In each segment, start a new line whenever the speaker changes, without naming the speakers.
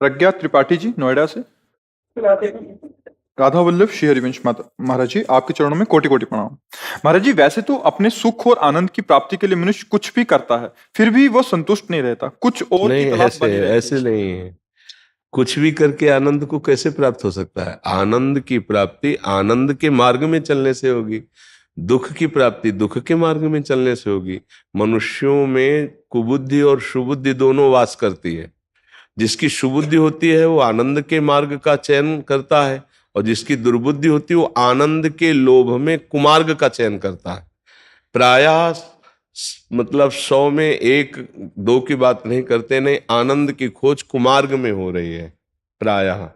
प्रज्ञा त्रिपाठी जी नोएडा से। राधा वल्लभ श्री हरिवंश महाराज जी, आपके चरणों में कोटि कोटि प्रणाम। महाराज जी, वैसे तो अपने सुख और आनंद की प्राप्ति के लिए मनुष्य कुछ भी करता है, फिर भी वो संतुष्ट नहीं रहता, कुछ और की
नहीं,
तलाश
ऐसे
बनी रहती
ऐसे
है।
नहीं है। कुछ भी करके आनंद को कैसे प्राप्त हो सकता है? आनंद की प्राप्ति आनंद के मार्ग में चलने से होगी। दुख की प्राप्ति दुख के मार्ग में चलने से होगी। मनुष्यों में कुबुद्धि और सुबुद्धि दोनों वास करती है। जिसकी सुबुद्धि होती है वो आनंद के मार्ग का चयन करता है, और जिसकी दुर्बुद्धि होती है वो आनंद के लोभ में कुमार्ग का चयन करता है। प्रायः मतलब 100 में एक दो की बात नहीं करते, नहीं, आनंद की खोज कुमार्ग में हो रही है प्रायः।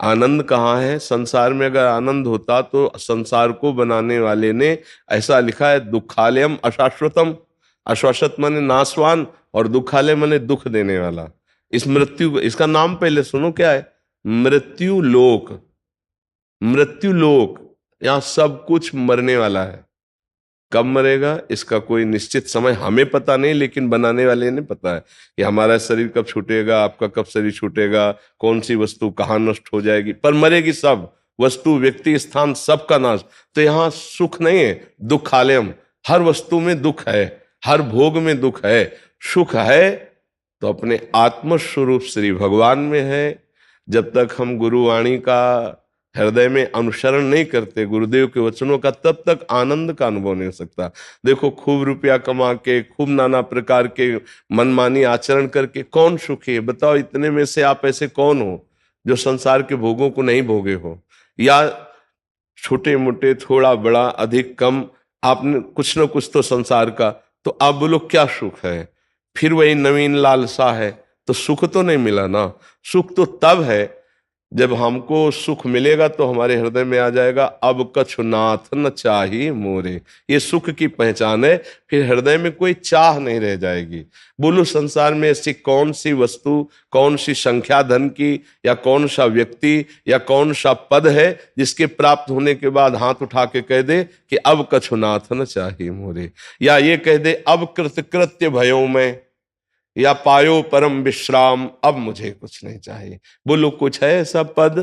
आनंद कहाँ है? संसार में अगर आनंद होता तो संसार को बनाने वाले ने ऐसा लिखा है, दुखालयम अशाश्वतम। अशाश्वत माने नाशवान, और दुखालय माने दुख देने वाला। इस मृत्यु, इसका नाम पहले सुनो क्या है? मृत्यु लोक। मृत्यु लोक, यहां सब कुछ मरने वाला है। कब मरेगा इसका कोई निश्चित समय हमें पता नहीं, लेकिन बनाने वाले ने पता है कि हमारा शरीर कब छूटेगा, आपका कब शरीर छूटेगा, कौन सी वस्तु कहाँ नष्ट हो जाएगी, पर मरेगी सब वस्तु, व्यक्ति, स्थान, सबका नाश। तो यहाँ सुख नहीं है, दुखालयम। हर वस्तु में दुख है, हर भोग में दुख है। सुख है तो अपने आत्म स्वरूप श्री भगवान में है। जब तक हम गुरुवाणी का हृदय में अनुसरण नहीं करते, गुरुदेव के वचनों का, तब तक आनंद का अनुभव नहीं हो सकता। देखो, खूब रुपया कमा के, खूब नाना प्रकार के मनमानी आचरण करके कौन सुखी है? बताओ, इतने में से आप ऐसे कौन हो जो संसार के भोगों को नहीं भोगे हो? या छोटे मोटे, थोड़ा बड़ा, अधिक कम, आपने कुछ ना कुछ तो संसार का, तो आप बोलो क्या सुख है? फिर वही नवीन लालसा है, तो सुख तो नहीं मिला ना। सुख तो तब है जब हमको सुख मिलेगा तो हमारे हृदय में आ जाएगा, अब कछु नाथ न चाही मोरे। ये सुख की पहचान है। फिर हृदय में कोई चाह नहीं रह जाएगी। बोलो, संसार में ऐसी कौन सी वस्तु, कौन सी संख्या धन की, या कौन सा व्यक्ति, या कौन सा पद है जिसके प्राप्त होने के बाद हाथ उठा के कह दे कि अब कछु नाथ न चाही मोरे, या ये कह दे अब कृतकृत्य भयो मैं, या पायो परम विश्राम, अब मुझे कुछ नहीं चाहिए? बोलो, कुछ है ऐसा पद?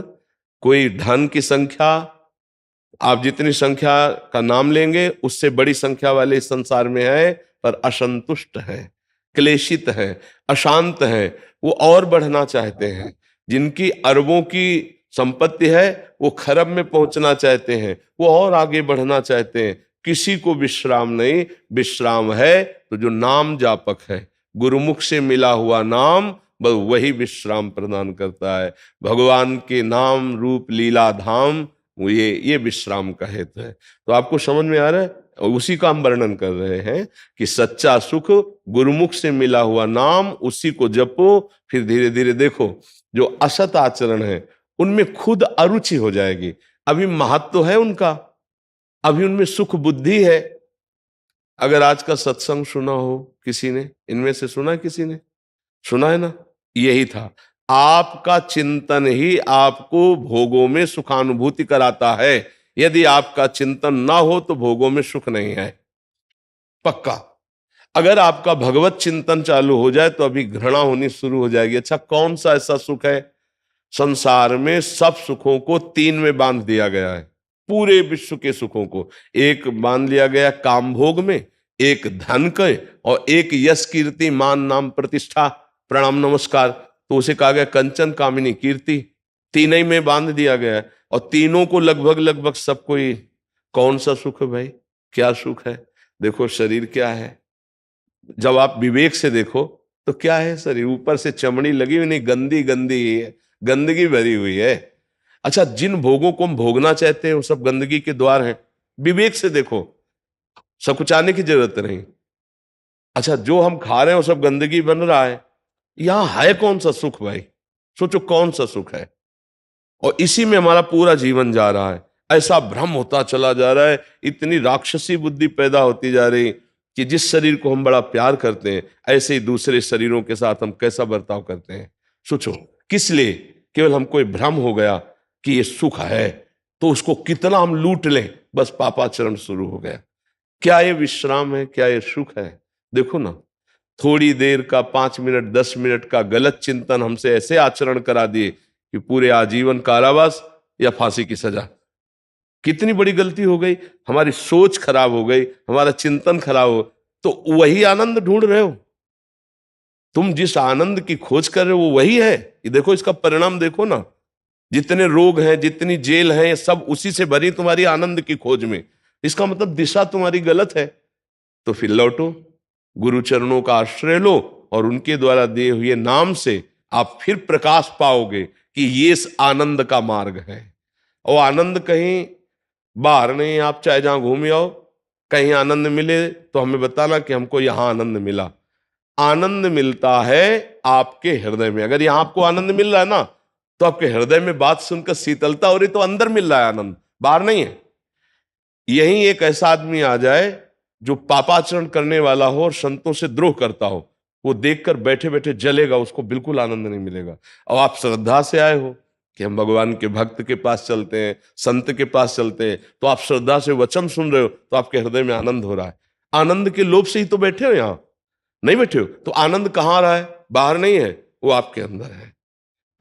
कोई धन की संख्या, आप जितनी संख्या का नाम लेंगे उससे बड़ी संख्या वाले इस संसार में है, पर असंतुष्ट है, क्लेशित है, अशांत है। वो और बढ़ना चाहते हैं। जिनकी अरबों की संपत्ति है वो खरब में पहुंचना चाहते हैं, वो और आगे बढ़ना चाहते हैं। किसी को विश्राम नहीं। विश्राम है तो जो नाम जापक है, गुरुमुख से मिला हुआ नाम, बस वही विश्राम प्रदान करता है। भगवान के नाम रूप लीला धाम, वो ये विश्राम का हेतु है। तो आपको समझ में आ रहा है? और उसी का हम वर्णन कर रहे हैं कि सच्चा सुख गुरुमुख से मिला हुआ नाम, उसी को जपो। फिर धीरे धीरे देखो, जो असत आचरण है उनमें खुद अरुचि हो जाएगी। अभी महत्व है उनका, अभी उनमें सुख बुद्धि है। अगर आज का सत्संग सुना हो किसी ने, इनमें से सुना, किसी ने सुना है ना? यही था, आपका चिंतन ही आपको भोगों में सुखानुभूति कराता है। यदि आपका चिंतन ना हो तो भोगों में सुख नहीं है, पक्का। अगर आपका भगवत चिंतन चालू हो जाए तो अभी घृणा होनी शुरू हो जाएगी। अच्छा, कौन सा ऐसा सुख है? संसार में सब सुखों को तीन में बांध दिया गया है। पूरे विश्व के सुखों को एक बांध लिया गया काम भोग में, एक धन के, और एक यश कीर्ति मान नाम प्रतिष्ठा प्रणाम नमस्कार, तो उसे कहा गया कंचन कामिनी कीर्ति। तीन ही में बांध दिया गया है, और तीनों को लगभग लगभग सब कोई। कौन सा सुख है भाई? क्या सुख है? देखो, शरीर क्या है? जब आप विवेक से देखो तो क्या है शरीर? ऊपर से चमड़ी लगी हुई नहीं, गंदी गंदी है, गंदगी भरी हुई है। अच्छा, जिन भोगों को हम भोगना चाहते हैं वो सब गंदगी के द्वार हैं। विवेक से देखो, सब कुछ आने की जरूरत नहीं। अच्छा, जो हम खा रहे हैं वो सब गंदगी बन रहा है। यहां है कौन सा सुख भाई? सोचो, कौन सा सुख है? और इसी में हमारा पूरा जीवन जा रहा है। ऐसा भ्रम होता चला जा रहा है, इतनी राक्षसी बुद्धि पैदा होती जा रही कि जिस शरीर को हम बड़ा प्यार करते हैं, ऐसे ही दूसरे शरीरों के साथ हम कैसा बर्ताव करते हैं। सोचो, किस लिए? केवल हमको ये भ्रम हो गया कि ये सुख है, तो उसको कितना हम लूट लें, बस पापाचरण शुरू हो गया। क्या ये विश्राम है? क्या ये सुख है? देखो ना, थोड़ी देर का 5 मिनट 10 मिनट का गलत चिंतन हमसे ऐसे आचरण करा दिए कि पूरे आजीवन कारावास या फांसी की सजा। कितनी बड़ी गलती हो गई, हमारी सोच खराब हो गई, हमारा चिंतन खराब हो। तो वही आनंद ढूंढ रहे हो तुम, जिस आनंद की खोज कर रहे हो वो वही है। ये देखो, इसका परिणाम देखो ना, जितने रोग हैं, जितनी जेल हैं, ये सब उसी से भरी तुम्हारी आनंद की खोज में। इसका मतलब दिशा तुम्हारी गलत है। तो फिर लौटो, गुरु चरणों का आश्रय लो और उनके द्वारा दिए हुए नाम से आप फिर प्रकाश पाओगे कि ये इस आनंद का मार्ग है। और आनंद कहीं बाहर नहीं, आप चाहे जहां घूम आओ, कहीं आनंद मिले तो हमें बताना कि हमको यहां आनंद मिला। आनंद मिलता है आपके हृदय में। अगर यहां आपको आनंद मिल रहा है ना, तो आपके हृदय में बात सुनकर शीतलता हो रही, तो अंदर मिल रहा है आनंद, बाहर नहीं है। यही एक ऐसा आदमी आ जाए जो पापाचरण करने वाला हो और संतों से द्रोह करता हो, वो देखकर बैठे बैठे जलेगा, उसको बिल्कुल आनंद नहीं मिलेगा। और आप श्रद्धा से आए हो कि हम भगवान के भक्त के पास चलते हैं, संत के पास चलते हैं, तो आप श्रद्धा से वचन सुन रहे हो, तो आपके हृदय में आनंद हो रहा है। आनंद के लोभ से ही तो बैठे हो, यहां नहीं बैठे हो। तो आनंद कहां रहा है? बाहर नहीं है, वो आपके अंदर है।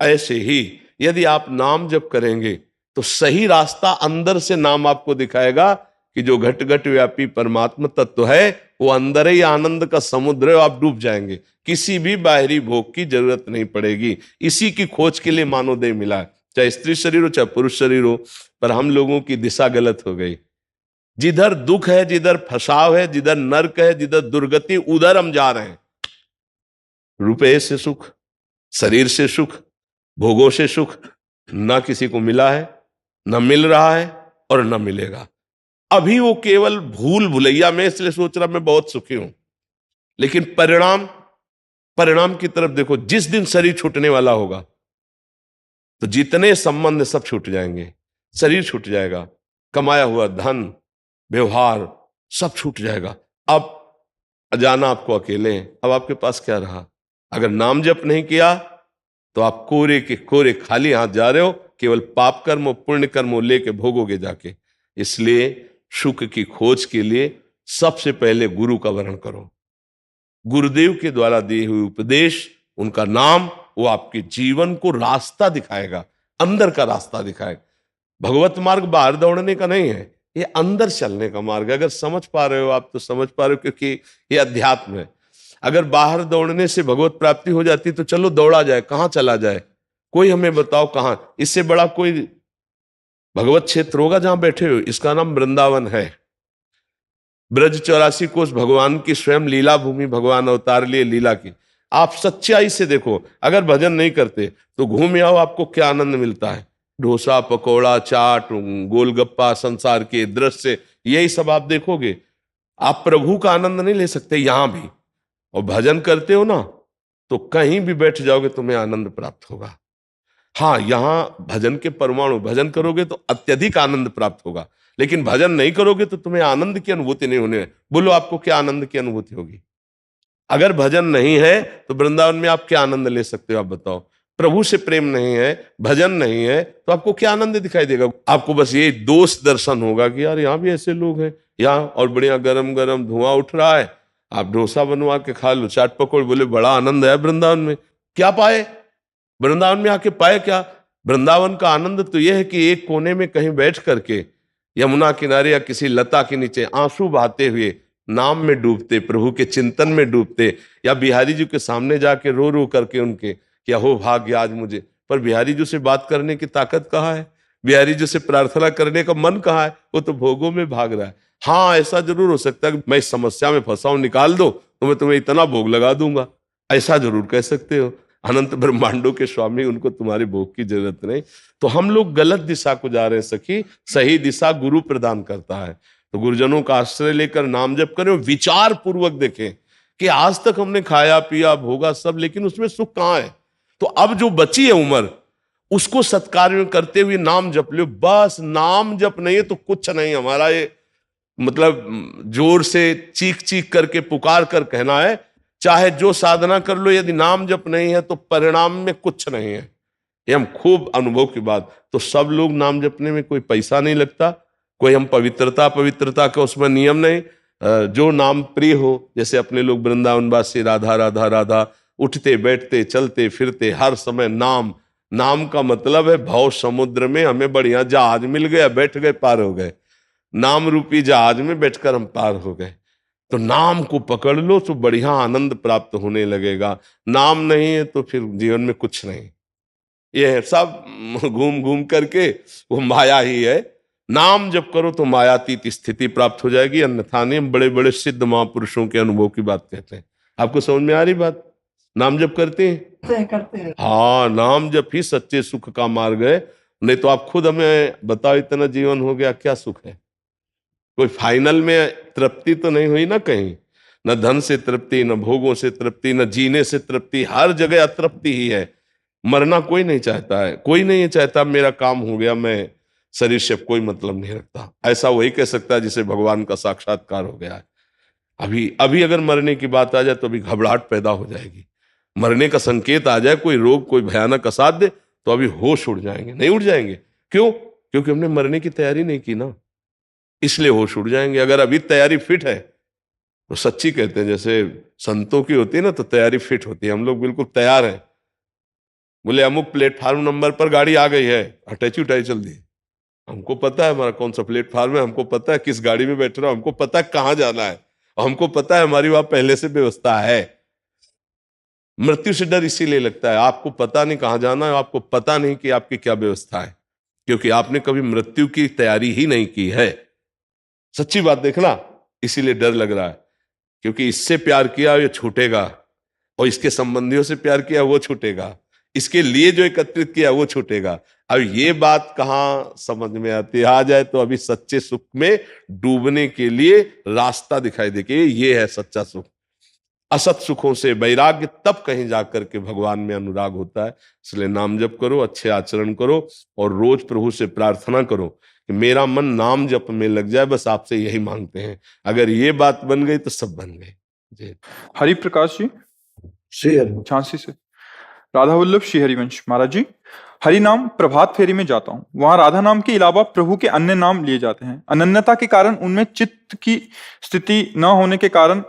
ऐसे ही यदि आप नाम जप करेंगे तो सही रास्ता अंदर से नाम आपको दिखाएगा कि जो घट घट व्यापी परमात्मा तत्व है वो अंदर ही आनंद का समुद्र है। आप डूब जाएंगे, किसी भी बाहरी भोग की जरूरत नहीं पड़ेगी। इसी की खोज के लिए मानवदेह मिला है, चाहे स्त्री शरीर हो चाहे पुरुष शरीर हो। पर हम लोगों की दिशा गलत हो गई। जिधर दुख है, जिधर फसाव है, जिधर नर्क है, जिधर दुर्गति, उधर हम जा रहे हैं। रुपये से सुख, शरीर से सुख, भोगों से सुख ना किसी को मिला है, ना मिल रहा है और ना मिलेगा। अभी वो केवल भूल भुलैया में, इसलिए सोच रहा मैं बहुत सुखी हूं। लेकिन परिणाम, परिणाम की तरफ देखो, जिस दिन शरीर छूटने वाला होगा तो जितने संबंध सब छूट जाएंगे, शरीर छूट जाएगा, कमाया हुआ धन, व्यवहार सब छूट जाएगा। अब जाना आपको अकेले हैं, अब आपके पास क्या रहा? अगर नाम जप नहीं किया तो आप कोरे के कोरे खाली हाथ जा रहे हो, केवल पाप कर्म और पुण्य कर्म लेके भोगोगे जाके। इसलिए सुख की खोज के लिए सबसे पहले गुरु का वर्ण करो। गुरुदेव के द्वारा दिए हुए उपदेश, उनका नाम, वो आपके जीवन को रास्ता दिखाएगा, अंदर का रास्ता दिखाएगा। भगवत मार्ग बाहर दौड़ने का नहीं है, ये अंदर चलने का मार्ग है। अगर समझ पा रहे हो आप तो समझ पा रहे हो, क्योंकि ये अध्यात्म है। अगर बाहर दौड़ने से भगवत प्राप्ति हो जाती तो चलो दौड़ा जाए, कहां चला जाए? कोई हमें बताओ कहां? इससे बड़ा कोई भगवत क्षेत्र होगा जहां बैठे हो? इसका नाम वृंदावन है। ब्रज 84 कोस भगवान की स्वयं लीला भूमि, भगवान अवतार लिए लीला की। आप सच्चाई से देखो, अगर भजन नहीं करते तो घूम आओ, आपको क्या आनंद मिलता है? डोसा, पकौड़ा, चाट, गोलगप्पा, संसार के दृश्य, यही सब आप देखोगे। आप प्रभु का आनंद नहीं ले सकते यहां भी। और भजन करते हो ना, तो कहीं भी बैठ जाओगे तुम्हें आनंद प्राप्त होगा। हाँ, यहां भजन के परमाणु, भजन करोगे तो अत्यधिक आनंद प्राप्त होगा, लेकिन भजन नहीं करोगे तो तुम्हें आनंद की अनुभूति नहीं होने। बोलो आपको क्या आनंद की अनुभूति होगी? अगर भजन नहीं है तो वृंदावन में आप क्या आनंद ले सकते हो? आप बताओ। प्रभु से प्रेम नहीं है, भजन नहीं है, तो आपको क्या आनंद दिखाई देगा? आपको बस ये दोष दर्शन होगा कि यार यहाँ भी ऐसे लोग हैं, यहाँ और बढ़िया गरम गरम धुआं उठ रहा है, आप डोसा बनवा के खा लो, चाट पकौड़े, बोले बड़ा आनंद है वृंदावन में। क्या पाए वृंदावन में आके? पाए क्या? वृंदावन का आनंद तो यह है कि एक कोने में कहीं बैठ करके यमुना किनारे या किसी लता के नीचे आंसू बहाते हुए नाम में डूबते, प्रभु के चिंतन में डूबते, या बिहारी जी के सामने जाके रो रो करके उनके क्या हो भाग्य आज मुझे। पर बिहारी जी से बात करने की ताकत कहाँ है? बिहारी जी से प्रार्थना करने का मन कहाँ है? वो तो भोगों में भाग रहा है। हाँ, ऐसा जरूर हो सकता है कि मैं इस समस्या में फंसा हूं, निकाल दो तो मैं तुम्हें इतना भोग लगा दूंगा, ऐसा जरूर कह सकते हो। अनंत ब्रह्मांडों के स्वामी, उनको तुम्हारे भोग की जरूरत नहीं। तो हम लोग गलत दिशा को जा रहे हैं सखी, सही दिशा गुरु प्रदान करता है। तो गुरुजनों का आश्रय लेकर नाम जप करें, विचार पूर्वक देखें कि आज तक हमने खाया पिया भोगा सब, लेकिन उसमें सुख कहाँ है? तो अब जो बची है उम्र, उसको सत्कार्य में करते हुए नाम जप लो। बस नाम जप नहीं है तो कुछ नहीं। हमारा ये मतलब जोर से चीख चीख करके पुकार कर कहना है, चाहे जो साधना कर लो, यदि नाम जप नहीं है तो परिणाम में कुछ नहीं है। ये हम खूब अनुभव की बात। तो सब लोग नाम जपने में कोई पैसा नहीं लगता, कोई हम पवित्रता का उसमें नियम नहीं, जो नाम प्रिय हो, जैसे अपने लोग वृंदावनवासी राधा राधा राधा, उठते बैठते चलते फिरते हर समय नाम। नाम का मतलब है भव समुद्र में हमें बढ़िया जहाज मिल गया, बैठ गए पार हो गए। नाम रूपी जहाज में बैठकर हम पार हो गए। तो नाम को पकड़ लो तो बढ़िया आनंद प्राप्त होने लगेगा। नाम नहीं है तो फिर जीवन में कुछ नहीं, ये है सब घूम घूम करके वो माया ही है। नाम जब करो तो मायातीत स्थिति प्राप्त हो जाएगी, अन्यथा नहीं। बड़े बड़े सिद्ध महापुरुषों के अनुभव की बात कहते हैं। आपको समझ में आ रही बात? नाम जब करते हैं, हाँ, नाम जब ही सच्चे सुख का मार्ग है। नहीं तो आप खुद हमें बताओ, इतना जीवन हो गया, क्या सुख है? कोई फाइनल में तृप्ति तो नहीं हुई ना कहीं। न धन से तृप्ति, न भोगों से तृप्ति, न जीने से तृप्ति, हर जगह अतृप्ति ही है। मरना कोई नहीं चाहता है, कोई नहीं चाहता मेरा काम हो गया, मैं शरीर से कोई मतलब नहीं रखता। ऐसा वही कह सकता है जिसे भगवान का साक्षात्कार हो गया है। अभी अभी अगर मरने की बात आ जाए तो अभी घबराहट पैदा हो जाएगी। मरने का संकेत आ जाए, कोई रोग कोई भयानक असाध्य, तो अभी होश उड़ जाएंगे। नहीं उड़ जाएंगे, क्यों? क्योंकि हमने मरने की तैयारी नहीं की ना, इसलिए होश उड़ जाएंगे। अगर अभी तैयारी फिट है तो सच्ची कहते हैं, जैसे संतों की होती है ना, तो तैयारी फिट होती है। हम लोग बिल्कुल तैयार हैं। बोले अमुक प्लेटफार्म नंबर पर गाड़ी आ गई है, अटैची उठाई चल दी। हमको पता है हमारा कौन सा प्लेटफार्म है, हमको पता है किस गाड़ी में बैठ रहा हूं, हमको पता है कहाँ जाना है, और हमको पता है हमारी वहां पहले से व्यवस्था है। मृत्यु से डर इसीलिए लगता है, आपको पता नहीं कहाँ जाना है, आपको पता नहीं कि आपकी क्या व्यवस्था है, क्योंकि आपने कभी मृत्यु की तैयारी ही नहीं की है। सच्ची बात देखना, इसीलिए डर लग रहा है। क्योंकि इससे प्यार किया ये छूटेगा, और इसके संबंधियों से प्यार किया वो छूटेगा, इसके लिए जो एकत्रित किया वो छूटेगा। अब ये बात कहाँ समझ में आती है? आ जाए तो अभी सच्चे सुख में डूबने के लिए रास्ता दिखाई दे कि ये है सच्चा सुख। असत सुखों से वैराग्य तब कहीं जाकर के भगवान में अनुराग होता है। इसलिए नाम जप करो, अच्छे आचरण करो, और रोज प्रभु से प्रार्थना करो कि मेरा मन नाम जप में लग जाए। बस आपसे यही मांगते हैं। अगर ये बात बन गई तो सब बन गए। जी।
हरि प्रकाश जी झांसी से। राधा वल्लभ श्री हरिवंश महाराज जी, हरि नाम प्रभात फेरी में जाता हूँ, वहां राधा नाम के अलावा प्रभु के अन्य नाम लिए जाते हैं। अनन्यता के कारण उनमें चित्त की स्थिति न होने के कारण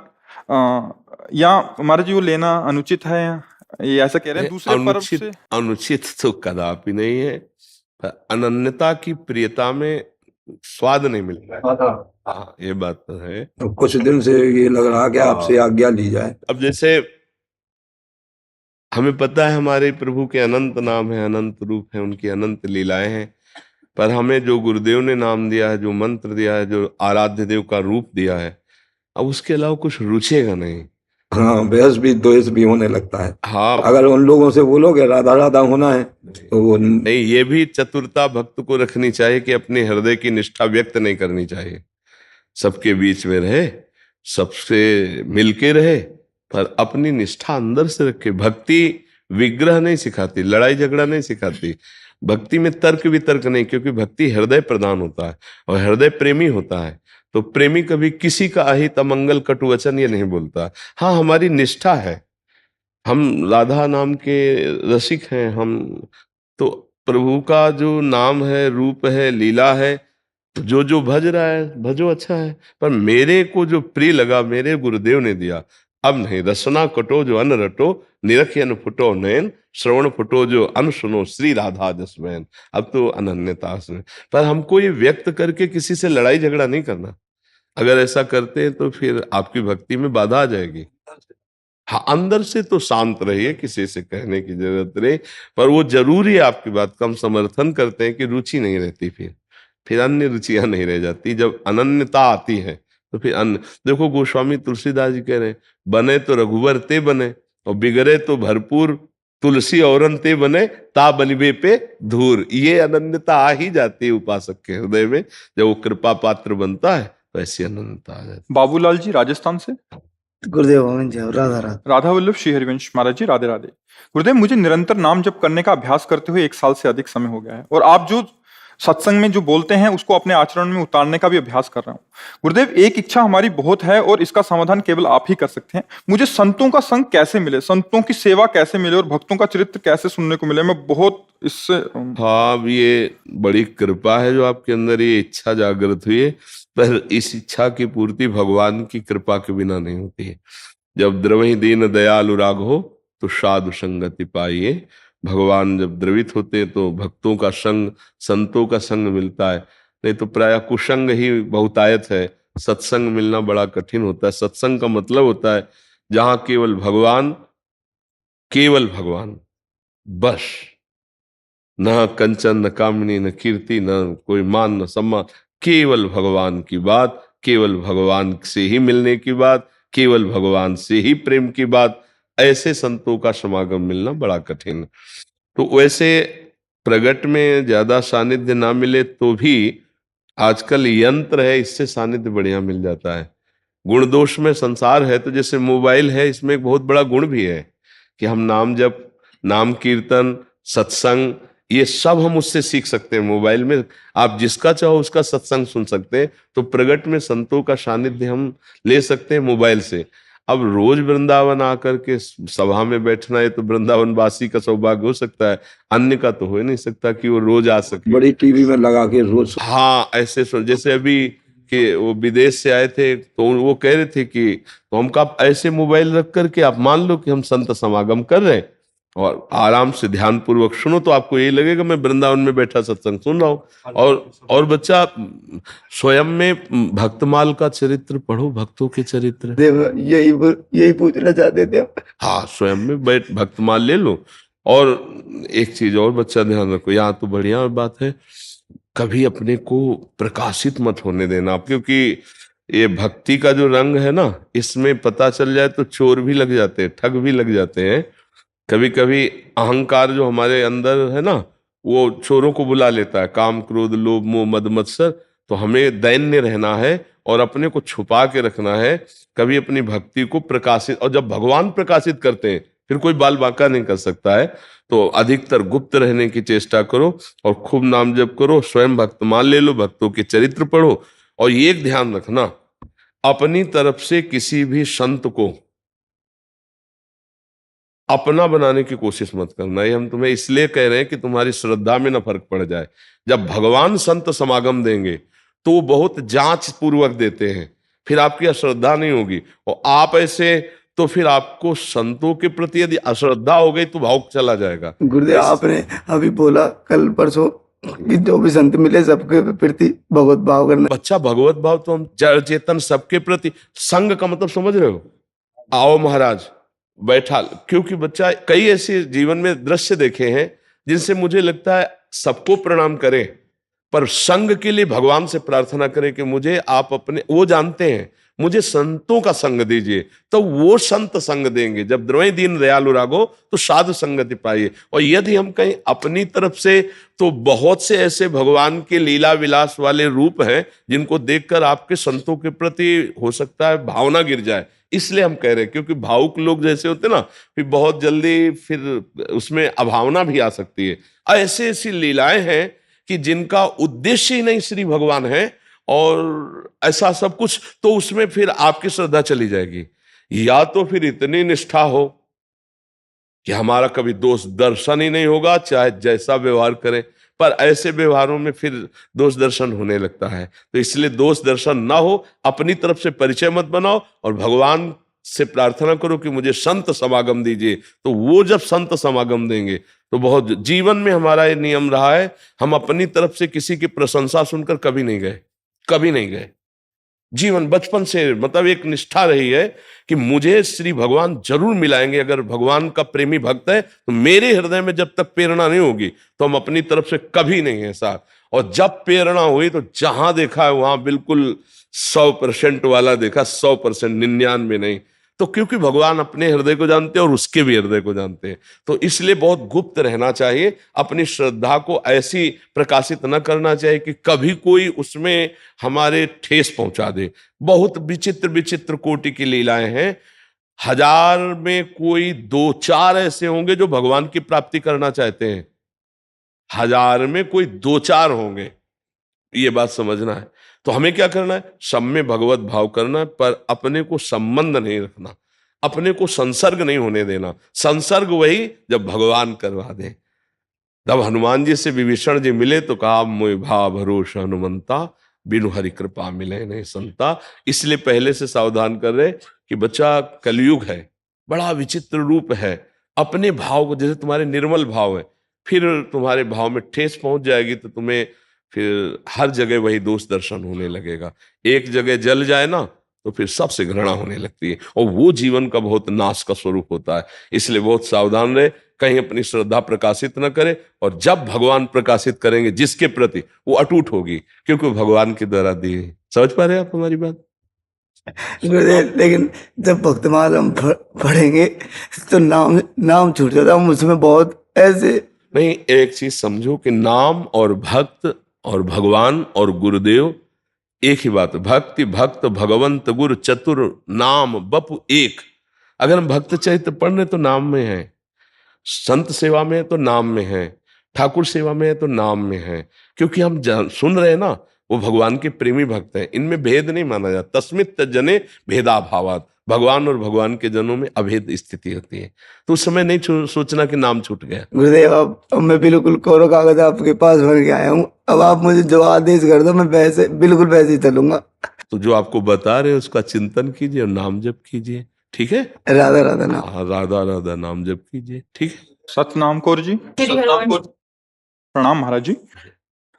या महाराज जी वो लेना अनुचित है, ये ऐसा कह रहे हैं? दूसरे पर्व से
अनुचित तो कदापि नहीं है, पर अनन्यता की प्रियता में स्वाद नहीं मिलता। हाँ, ये बात तो है।
तो कुछ दिन से ये लग रहा कि आपसे आज्ञा ली जाए।
अब जैसे हमें पता है हमारे प्रभु के अनंत नाम है, अनंत रूप है, उनकी अनंत लीलाएं हैं, पर हमें जो गुरुदेव ने नाम दिया है, जो मंत्र दिया है, जो आराध्य देव का रूप दिया है, अब उसके अलावा कुछ रुचेगा नहीं।
हाँ, बहस भी द्वेष भी होने लगता है।
हाँ,
अगर उन लोगों से बोलोगे राधा राधा होना है तो वो
नहीं, ये भी चतुरता भक्त को रखनी चाहिए कि अपने हृदय की निष्ठा व्यक्त नहीं करनी चाहिए। सबके बीच में रहे, सबसे मिलके रहे, पर अपनी निष्ठा अंदर से रखे। भक्ति विग्रह नहीं सिखाती, लड़ाई झगड़ा नहीं सिखाती। भक्ति में तर्क वितर्क नहीं, क्योंकि भक्ति हृदय प्रदान होता है और हृदय प्रेमी होता है। तो प्रेमी कभी किसी का अहित अमंगल कटु वचन ये नहीं बोलता। हाँ, हमारी निष्ठा है, हम राधा नाम के रसिक हैं हम, तो प्रभु का जो नाम है, रूप है, लीला है, तो जो जो भज रहा है भजो, अच्छा है। पर मेरे को जो प्रिय लगा, मेरे गुरुदेव ने दिया। अब नहीं, रसना कटो जो अन रटो, निरख अन फुटो नयन, श्रवण फुटो जो अन सुनो, श्री राधा जसवैन। अब तो अनन्यता से, पर हमको ये व्यक्त करके किसी से लड़ाई झगड़ा नहीं करना। अगर ऐसा करते हैं तो फिर आपकी भक्ति में बाधा आ जाएगी। हाँ, अंदर से तो शांत रहिए, किसी से कहने की जरूरत नहीं। पर वो जरूरी है, आपकी बात का हम समर्थन करते हैं कि रुचि नहीं रहती, फिर अन्य रुचियां नहीं रह जाती। जब अनन्यता आती है तो फिर अन्य, देखो गोस्वामी तुलसीदास जी कह रहे हैं, बने तो रघुवर ते बने, और बिगड़े तो भरपूर तुलसी औरन ते बने, ता बनिबे पे धूर। ये अनन्यता आ ही जाती है उपासक के हृदय में। जब वो कृपा पात्र बनता है तो ऐसी अनन्यता आ जाती है।
बाबूलाल जी राजस्थान से।
गुरुदेव राधा राधा।
राधा वल्लभ श्री हरिवंश महाराज जी, राधे राधे। गुरुदेव, मुझे निरंतर नाम जप करने का अभ्यास करते हुए 1 साल से अधिक समय हो गया है, और आप जो सत्संग में जो बोलते हैं उसको अपने आचरण में उतारने का भी अभ्यास कर रहा हूँ। गुरुदेव, एक इच्छा हमारी बहुत है और इसका समाधान केवल आप ही कर सकते हैं। मुझे संतों का संग कैसे मिले, संतों की सेवा कैसे मिले और भक्तों का चरित्र कैसे सुनने को मिले? मैं बहुत इससे
हाँ, अब ये बड़ी कृपा है जो आपके अंदर ये इच्छा जागृत हुई है, पर इस इच्छा की पूर्ति भगवान की कृपा के बिना नहीं होती है। जब द्रवहि दीन दयालु राघो तो साधु संगति पाइए। भगवान जब द्रवित होते हैं तो भक्तों का संग, संतों का संग मिलता है, नहीं तो प्रायः कुसंग ही बहुतायत है। सत्संग मिलना बड़ा कठिन होता है। सत्संग का मतलब होता है जहां केवल भगवान बस, न कंचन, न कामिनी, न कीर्ति, न कोई मान, न सम्मान, केवल भगवान की बात, केवल भगवान से ही मिलने की बात, केवल भगवान से ही प्रेम की बात। ऐसे संतों का समागम मिलना बड़ा कठिन है। तो वैसे प्रगट में ज्यादा सानिध्य ना मिले तो भी आजकल यंत्र है, इससे सानिध्य बढ़िया मिल जाता है। गुण दोष में संसार है, तो जैसे मोबाइल है, इसमें एक बहुत बड़ा गुण भी है कि हम नाम जप, नाम कीर्तन, सत्संग, ये सब हम उससे सीख सकते हैं। मोबाइल में आप जिसका चाहो उसका सत्संग सुन सकते हैं। तो प्रगट में संतों का सानिध्य हम ले सकते हैं मोबाइल से। अब रोज वृंदावन आकर के सभा में बैठना, ये तो वृंदावन वासी का सौभाग्य हो सकता है, अन्य का तो हो ही नहीं सकता कि वो रोज आ सके।
बड़ी टीवी में लगा के रोज।
हाँ, ऐसे जैसे अभी कि वो विदेश से आए थे तो वो कह रहे थे कि तो हम कहा ऐसे मोबाइल रख करके आप मान लो कि हम संत समागम कर रहे हैं और आराम से ध्यान पूर्वक सुनो, तो आपको यही लगेगा मैं वृंदावन में बैठा सत्संग सुन रहा हूँ। और बच्चा स्वयं में भक्तमाल का चरित्र पढ़ो, भक्तों के चरित्र।
देव यही पूछना चाहते थे हम।
हाँ, स्वयं में बैठ भक्तमाल ले लो। और एक चीज और बच्चा ध्यान रखो, यहाँ तो बढ़िया बात है, कभी अपने को प्रकाशित मत होने देना, क्योंकि ये भक्ति का जो रंग है ना, इसमें पता चल जाए तो चोर भी लग जाते हैं, ठग भी लग जाते हैं। कभी कभी अहंकार जो हमारे अंदर है ना, वो चोरों को बुला लेता है, काम क्रोध लोभ मोह मद मत्सर। तो हमें दैन्य रहना है और अपने को छुपा के रखना है, कभी अपनी भक्ति को प्रकाशित। और जब भगवान प्रकाशित करते हैं फिर कोई बाल बांका नहीं कर सकता है। तो अधिकतर गुप्त रहने की चेष्टा करो और खूब नाम जप करो, स्वयं भक्तमाल ले लो, भक्तों के चरित्र पढ़ो। और ये एक ध्यान रखना, अपनी तरफ से किसी भी संत को अपना बनाने की कोशिश मत करना। ये हम तुम्हें इसलिए कह रहे हैं कि तुम्हारी श्रद्धा में ना फर्क पड़ जाए। जब भगवान संत समागम देंगे तो वो बहुत जांच पूर्वक देते हैं, फिर आपकी अश्रद्धा नहीं होगी। और आप ऐसे तो फिर आपको संतों के प्रति यदि अश्रद्धा हो गई तो भाव चला जाएगा।
गुरुदेव, आपने अभी बोला कल परसों कि जो भी संत मिले सबके प्रति भगवत भाव करना।
बच्चा, भगवत भाव तो हम जड़ चेतन सबके प्रति, संग का मतलब समझ रहे हो? आओ महाराज बैठा, क्योंकि बच्चा कई ऐसे जीवन में दृश्य देखे हैं जिनसे मुझे लगता है सबको प्रणाम करें, पर संग के लिए भगवान से प्रार्थना करें कि मुझे आप अपने, वो जानते हैं मुझे संतों का संग दीजिए, तो वो संत संग देंगे। जब द्रवहि दीन दयालु राघो तो साधु संगति पाइए। और यदि हम कहीं अपनी तरफ से, तो बहुत से ऐसे भगवान के लीला विलास वाले रूप हैं जिनको देखकर आपके संतों के प्रति हो सकता है भावना गिर जाए। इसलिए हम कह रहे हैं, क्योंकि भावुक लोग जैसे होते ना, फिर बहुत जल्दी फिर उसमें अभावना भी आ सकती है। ऐसे ऐसी लीलाएं हैं कि जिनका उद्देश्य ही नहीं श्री भगवान है, और ऐसा सब कुछ, तो उसमें फिर आपकी श्रद्धा चली जाएगी। या तो फिर इतनी निष्ठा हो कि हमारा कभी दोष दर्शन ही नहीं होगा, चाहे जैसा व्यवहार करें, पर ऐसे व्यवहारों में फिर दोष दर्शन होने लगता है। तो इसलिए दोष दर्शन ना हो, अपनी तरफ से परिचय मत बनाओ और भगवान से प्रार्थना करो कि मुझे संत समागम दीजिए। तो वो जब संत समागम देंगे तो बहुत, जीवन में हमारा ये नियम रहा है, हम अपनी तरफ से किसी की प्रशंसा सुनकर कभी नहीं गए, कभी नहीं गए। जीवन बचपन से मतलब एक निष्ठा रही है कि मुझे श्री भगवान जरूर मिलाएंगे। अगर भगवान का प्रेमी भक्त है तो मेरे हृदय में जब तक प्रेरणा नहीं होगी तो हम अपनी तरफ से कभी नहीं है साथ। और जब प्रेरणा हुई तो जहां देखा है वहां बिल्कुल 100% वाला देखा, 100%, 99 नहीं। तो क्योंकि भगवान अपने हृदय को जानते हैं और उसके भी हृदय को जानते हैं, तो इसलिए बहुत गुप्त रहना चाहिए। अपनी श्रद्धा को ऐसी प्रकाशित न करना चाहिए कि कभी कोई उसमें हमारे ठेस पहुंचा दे। बहुत विचित्र विचित्र कोटि की लीलाएं हैं। 1000 में कोई 2-4 ऐसे होंगे जो भगवान की प्राप्ति करना चाहते हैं। 1000 में कोई 2-4 होंगे, ये बात समझना है। तो हमें क्या करना है? सब में भगवत भाव करना है, पर अपने को संबंध नहीं रखना, अपने को संसर्ग नहीं होने देना। संसर्ग वही जब भगवान करवा दे। तब हनुमान जी से विभीषण जी मिले तो कहा, मोहि भा भरोसा हनुमंता, बिनु हरि कृपा मिले नहीं संता। इसलिए पहले से सावधान कर रहे कि बच्चा, कलयुग है, बड़ा विचित्र रूप है। अपने भाव को, जैसे तुम्हारे निर्मल भाव है, फिर तुम्हारे भाव में ठेस पहुंच जाएगी तो तुम्हें फिर हर जगह वही दोष दर्शन होने लगेगा। एक जगह जल जाए ना तो फिर सबसे घृणा होने लगती है, और वो जीवन का बहुत नाश का स्वरूप होता है। इसलिए बहुत सावधान रहे, कहीं अपनी श्रद्धा प्रकाशित न करे, और जब भगवान प्रकाशित करेंगे जिसके प्रति, वो अटूट होगी, क्योंकि वो भगवान के द्वारा दी है। समझ पा रहे हैं आप हमारी बात?
गुरुदेव, लेकिन जब भक्तमाल हम पढ़ेंगे तो नाम नाम छूट जाता है, हम उसमें बहुत ऐसे।
नहीं, एक चीज समझो कि नाम और भक्त और भगवान और गुरुदेव एक ही बात है। भक्ति भक्त भगवंत गुरु चतुर नाम बपु एक। अगर हम भक्त चरित्र पढ़ रहे तो नाम में है, संत सेवा में है तो नाम में है, ठाकुर सेवा में है तो नाम में है, क्योंकि हम सुन रहे हैं ना, वो भगवान के प्रेमी भक्त हैं। इनमें भेद नहीं माना जाता। तस्मित जने भेदाभावात, भगवान और भगवान के जनों में अभेद स्थिति होती है। तो उस समय नहीं सोचना कि नाम छूट गया।
गुरुदेव, अब मैं बिल्कुल कोरा कागज आपके पास भर के आया हूँ। अब आप मुझे जो आदेश कर दो, मैं वैसे बिल्कुल वैसे ही चलूंगा।
तो जो आपको बता रहे हैं उसका चिंतन कीजिए और नाम जप कीजिए, ठीक है?
राधा राधा नाम।
हाँ, राधा राधा नाम जप कीजिए, ठीक है?
सतनाम कौर जी, प्रणाम महाराज जी।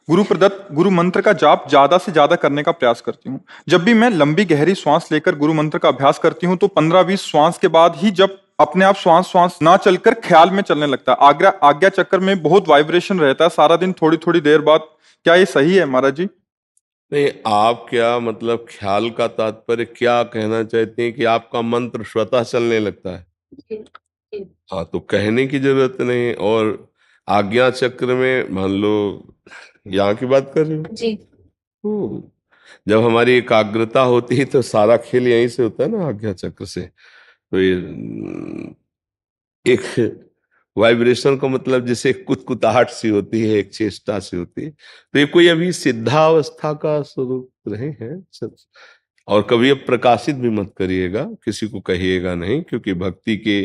गुरु प्रदत्त गुरु मंत्र का जाप ज्यादा से ज्यादा करने का प्रयास करती हूँ। जब भी मैं लंबी गहरी श्वास लेकर गुरु मंत्र का अभ्यास करती हूँ तो 15-20 श्वास के बाद ही जब अपने आप श्वास ना चलकर ख्याल में चलने लगता है। आज्ञा चक्र में बहुत वाइब्रेशन रहता है सारा दिन, थोड़ी थोड़ी देर बाद। क्या ये सही है महाराज जी?
नहीं, आप क्या मतलब, ख्याल का तात्पर्य क्या कहना चाहते हैं कि आपका मंत्र स्वतः चलने लगता है? हाँ, तो कहने की जरूरत नहीं। और आज्ञा चक्र में मान लो यहाँ की बात कर रहे हो जी। जब हमारी एकाग्रता होती है तो सारा खेल यहीं से होता है ना, आज्ञा चक्र से। तो ये एक वाइब्रेशन का मतलब जैसे कुतकुताहट सी होती है, एक चेष्टा सी होती है। तो ये कोई अभी सिद्धावस्था का स्वरूप नहीं है। और कभी अब प्रकाशित भी मत करिएगा, किसी को कहिएगा नहीं, क्योंकि भक्ति के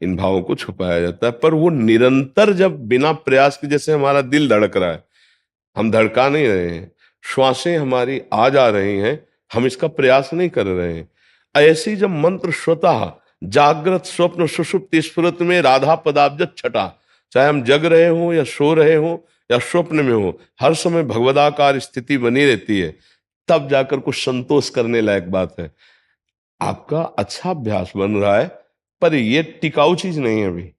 इन भावों को छुपाया जाता है। पर वो निरंतर जब बिना प्रयास के, जैसे हमारा दिल धड़क रहा है, हम धड़का नहीं रहे हैं, श्वासें हमारी आ जा रही हैं, हम इसका प्रयास नहीं कर रहे हैं। ऐसी जब मंत्र स्वतः जागृत स्वप्न सुषुप्ति स्फुरत में राधा पदाब्ज छटा, चाहे हम जग रहे हो या सो रहे हो या स्वप्न में हो, हर समय भगवदाकार स्थिति बनी रहती है, तब जाकर कुछ संतोष करने लायक बात है। आपका अच्छा अभ्यास बन रहा है, पर ये टिकाऊ चीज नहीं है।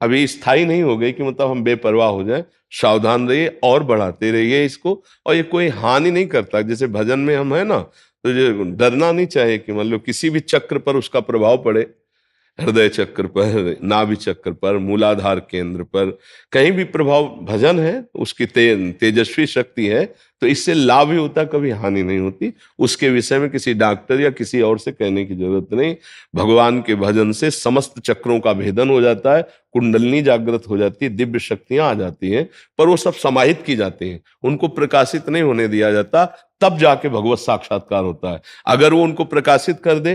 अभी स्थायी नहीं हो गई कि मतलब हम बेपरवाह हो जाए। सावधान रहिए और बढ़ाते रहिए इसको। और ये कोई हानि नहीं करता। जैसे भजन में हम है ना, तो ये डरना नहीं चाहिए कि मतलब किसी भी चक्र पर उसका प्रभाव पड़े, हृदय चक्र पर, नाभि चक्र पर, मूलाधार केंद्र पर, कहीं भी प्रभाव भजन है, उसकी तेजस्वी शक्ति है, तो इससे लाभ ही होता, कभी हानि नहीं होती। उसके विषय में किसी डॉक्टर या किसी और से कहने की जरूरत नहीं। भगवान के भजन से समस्त चक्रों का भेदन हो जाता है, कुंडलनी जागृत हो जाती है, दिव्य शक्तियां आ जाती हैं, पर वो सब समाहित की जाती हैं, उनको प्रकाशित नहीं होने दिया जाता। तब जाके भगवत साक्षात्कार होता है। अगर वो उनको प्रकाशित कर दे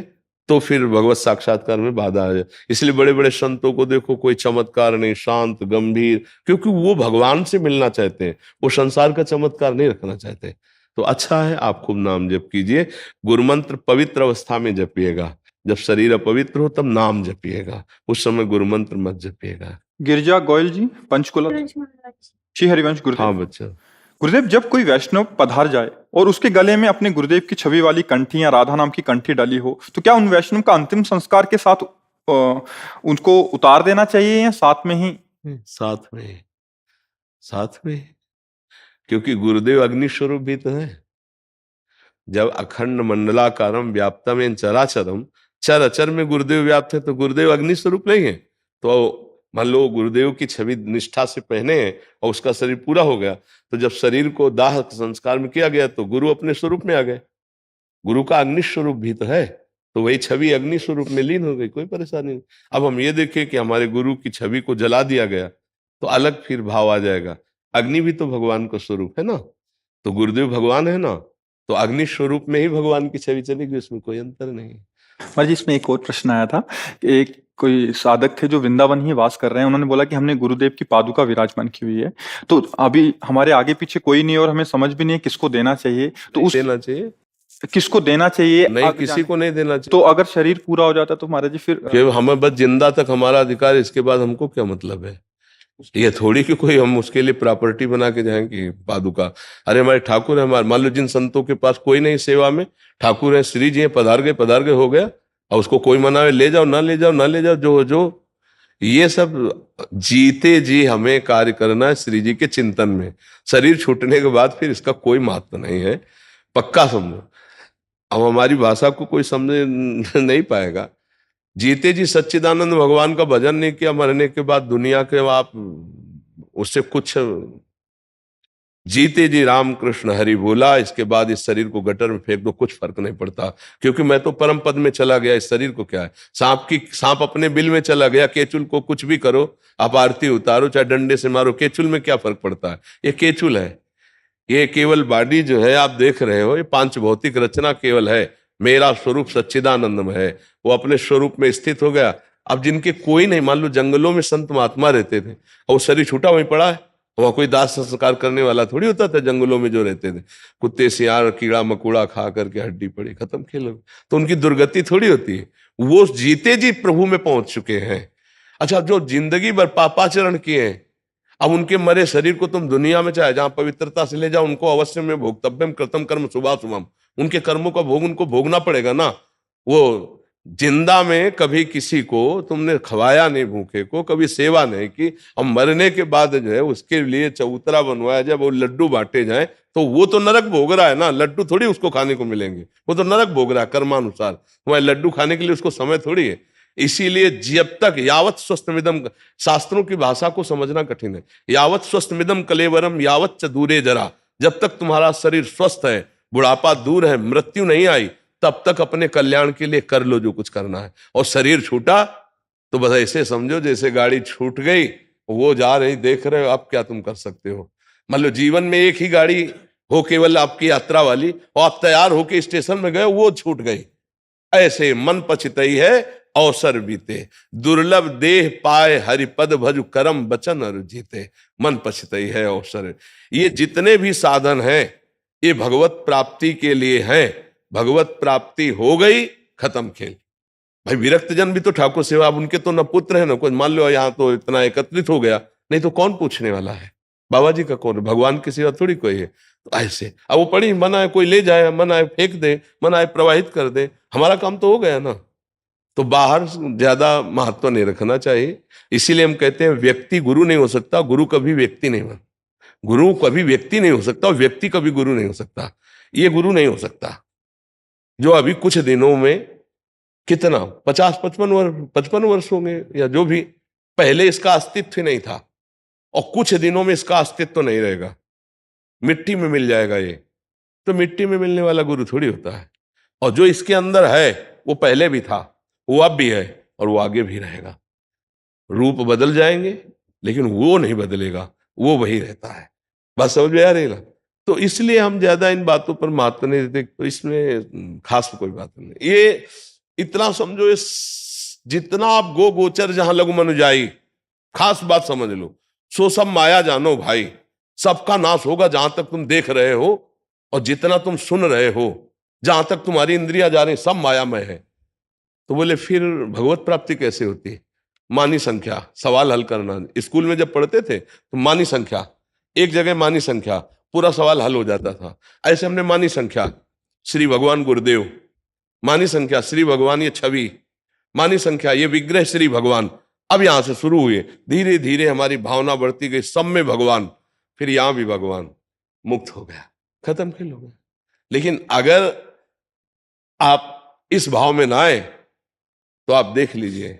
तो फिर भगवत साक्षात्कार में बाधा आ जाए। इसलिए बड़े बड़े संतों को देखो, कोई चमत्कार नहीं, शांत गंभीर, क्योंकि वो भगवान से मिलना चाहते हैं, वो संसार का चमत्कार नहीं रखना चाहते। तो अच्छा है, आप खूब नाम जप कीजिए। गुरु मंत्र पवित्र अवस्था में जपिएगा, जब शरीर अपवित्र हो तब नाम जपिएगा, उस समय गुरु मंत्र मत जपिएगा।
गिरजा गोयल जी, पंचकुला। श्री हरिवंश गुरुदेव।
हाँ बच्चा।
गुरुदेव, जब कोई वैष्णव पधार जाए और उसके गले में अपने गुरुदेव की छवि वाली कंठी या राधा नाम की कंठी डाली हो, तो क्या उन वैष्णव का अंतिम संस्कार के साथ उनको उतार देना चाहिए या साथ में ही?
साथ में, क्योंकि गुरुदेव अग्नि स्वरूप भी तो है। जब अखंड मंडलाकारम व्याप्तम चराचरम, चर अचर में गुरुदेव व्याप्त है, तो गुरुदेव अग्नि स्वरूप नहीं है। तो मान लो गुरुदेव की छवि निष्ठा से पहने और उसका शरीर पूरा हो गया, तो जब शरीर को दाह संस्कार में किया गया तो गुरु अपने स्वरूप में आ गए। गुरु का अग्नि स्वरूप भी तो है, तो वही छवि अग्नि स्वरूप में लीन हो गई, कोई परेशानी नहीं। अब हम ये देखें कि हमारे गुरु की छवि को जला दिया गया, तो अलग फिर भाव आ जाएगा। अग्नि भी तो भगवान का स्वरूप है ना, तो गुरुदेव भगवान है ना, तो अग्नि स्वरूप में ही भगवान की छवि चलेगी, उसमें कोई अंतर नहीं।
महाराज जी, इसमें एक और प्रश्न आया था। एक कोई साधक थे जो वृंदावन ही वास कर रहे हैं, उन्होंने बोला कि हमने गुरुदेव की पादुका विराजमान की हुई है, तो अभी हमारे आगे पीछे कोई नहीं और हमें समझ भी नहीं है किसको देना चाहिए, तो उस
देना चाहिए
किसको देना चाहिए
नहीं,
आगे
किसी
जाने
को नहीं देना चाहिए।
तो अगर शरीर पूरा हो जाता तो महाराज जी फिर
कि हमें बस जिंदा तक हमारा अधिकार, इसके बाद हमको क्या मतलब है? ये थोड़ी कि कोई हम उसके लिए प्रॉपर्टी बना के जाएंगे पादुका। अरे हमारे ठाकुर है, हमारे मान लो जिन संतों के पास कोई नहीं सेवा में, ठाकुर है, श्री जी है, पधार गए हो गया, और उसको कोई मनावे ले जाओ ना ले जाओ ना ले जाओ, जो ये सब जीते जी हमें कार्य करना है श्री जी के चिंतन में। शरीर छूटने के बाद फिर इसका कोई महत्व नहीं है, पक्का समझो। अब हमारी भाषा को कोई समझ नहीं पाएगा। जीते जी सच्चिदानंद भगवान का भजन नहीं किया, मरने के बाद दुनिया के आप उससे कुछ, जीते जी राम कृष्ण हरि बोला, इसके बाद इस शरीर को गटर में फेंक दो, कुछ फर्क नहीं पड़ता, क्योंकि मैं तो परम पद में चला गया, इस शरीर को क्या है। सांप अपने बिल में चला गया, केचुल को कुछ भी करो, आप आरती उतारो चाहे डंडे से मारो, केचुल में क्या फर्क पड़ता है? ये केचुल है, ये केवल बॉडी जो है आप देख रहे हो, ये पांच भौतिक रचना केवल है। मेरा स्वरूप सच्चिदानंदम है, वो अपने स्वरूप में स्थित हो गया। अब जिनके कोई नहीं, मान लो जंगलों में संत महात्मा रहते थे और वो शरीर छूटा वहीं पड़ा है, वहां कोई दास संस्कार करने वाला थोड़ी होता था। जंगलों में जो रहते थे, कुत्ते सियार कीड़ा मकोड़ा खा करके हड्डी पड़ी, खत्म खेल, तो उनकी दुर्गति थोड़ी होती है। वो जीते जी प्रभु में पहुंच चुके हैं। अच्छा, जो जिंदगी भर पापाचरण किए हैं, अब उनके मरे शरीर को तुम दुनिया में चाहे जहां पवित्रता से ले जाओ, उनको अवश्य में भोक्तव्यम कृतम कर्म शुभाशुभम, उनके कर्मों का भोग उनको भोगना पड़ेगा ना। वो जिंदा में कभी किसी को तुमने खवाया नहीं, भूखे को कभी सेवा नहीं की, अब मरने के बाद जो है उसके लिए चबूतरा बनवाया जाए, वो लड्डू बांटे जाए, तो वो तो नरक भोग रहा है ना, लड्डू थोड़ी उसको खाने को मिलेंगे, वो तो नरक भोग रहा है कर्मानुसार। तुम्हारे लड्डू खाने के लिए उसको समय थोड़ी है। इसीलिए जब तक यावत स्वस्थमिदम, शास्त्रों की भाषा को समझना कठिन है, यावत स्वस्थमिदम कलेवरम यावत च दूरे जरा, जब तक तुम्हारा शरीर स्वस्थ है, बुढ़ापा दूर है, मृत्यु नहीं आई, तब तक अपने कल्याण के लिए कर लो जो कुछ करना है। और शरीर छूटा तो बस ऐसे समझो जैसे गाड़ी छूट गई, वो जा रही, देख रहे हो, अब क्या तुम कर सकते हो। मान लो जीवन में एक ही गाड़ी हो केवल आपकी यात्रा वाली, और आप तैयार होके स्टेशन में गए, वो छूट गई। ऐसे मन पछतई है अवसर बीते, दुर्लभ देह पाए हरिपद भजु करम बचन और जीते। मन पछतई है अवसर। ये जितने भी साधन हैं ये भगवत प्राप्ति के लिए हैं। भगवत प्राप्ति हो गई, खत्म खेल। भाई विरक्त जन भी तो ठाकुर सेवा, अब उनके तो न पुत्र है न कोई, मान लो यहाँ तो इतना एकत्रित हो गया, नहीं तो कौन पूछने वाला है? बाबा जी का कौन? भगवान की सेवा थोड़ी कोई है। तो ऐसे अब वो पड़ी, मन आए कोई ले जाए, मन आए फेंक दे, मन आए प्रवाहित कर दे, हमारा काम तो हो गया ना। तो बाहर ज्यादा महत्व नहीं रखना चाहिए। इसीलिए हम कहते हैं व्यक्ति गुरु नहीं हो सकता, गुरु कभी व्यक्ति नहीं बन, गुरु कभी व्यक्ति नहीं हो सकता, और व्यक्ति कभी गुरु नहीं हो सकता। ये गुरु नहीं हो सकता जो अभी कुछ दिनों में कितना 50-55 वर्ष होंगे या जो भी, पहले इसका अस्तित्व नहीं था, और कुछ दिनों में इसका अस्तित्व तो नहीं रहेगा, मिट्टी में मिल जाएगा। ये तो मिट्टी में मिलने वाला गुरु थोड़ी होता है। और जो इसके अंदर है वो पहले भी था, वो अब भी है, और वो आगे भी रहेगा। रूप बदल जाएंगे लेकिन वो नहीं बदलेगा, वो वही रहता है। बात समझ में आ रही ना? तो इसलिए हम ज्यादा इन बातों पर महत्व नहीं देते, तो इसमें खास कोई बात नहीं। ये इतना समझो, जितना आप गो गोचर जहां लघु मनु जाई, खास बात समझ लो, सो सब माया जानो भाई, सबका नाश होगा जहां तक तुम देख रहे हो, और जितना तुम सुन रहे हो, जहां तक तुम्हारी इंद्रियां जा रही, सब मायामय है। तो बोले फिर भगवत प्राप्ति कैसे होती है? मानी संख्या, सवाल हल करना। स्कूल में जब पढ़ते थे तो मानी संख्या, एक जगह मानी संख्या, पूरा सवाल हल हो जाता था। ऐसे हमने मानी संख्या, श्री भगवान गुरुदेव, मानी संख्या श्री भगवान ये छवि, मानी संख्या ये विग्रह श्री भगवान। अब यहां से शुरू हुए, धीरे धीरे हमारी भावना बढ़ती गई, सब में भगवान, फिर यहां भी भगवान, मुक्त हो गया, खत्म खेल हो गया। लेकिन अगर आप इस भाव में ना आए तो आप देख लीजिए,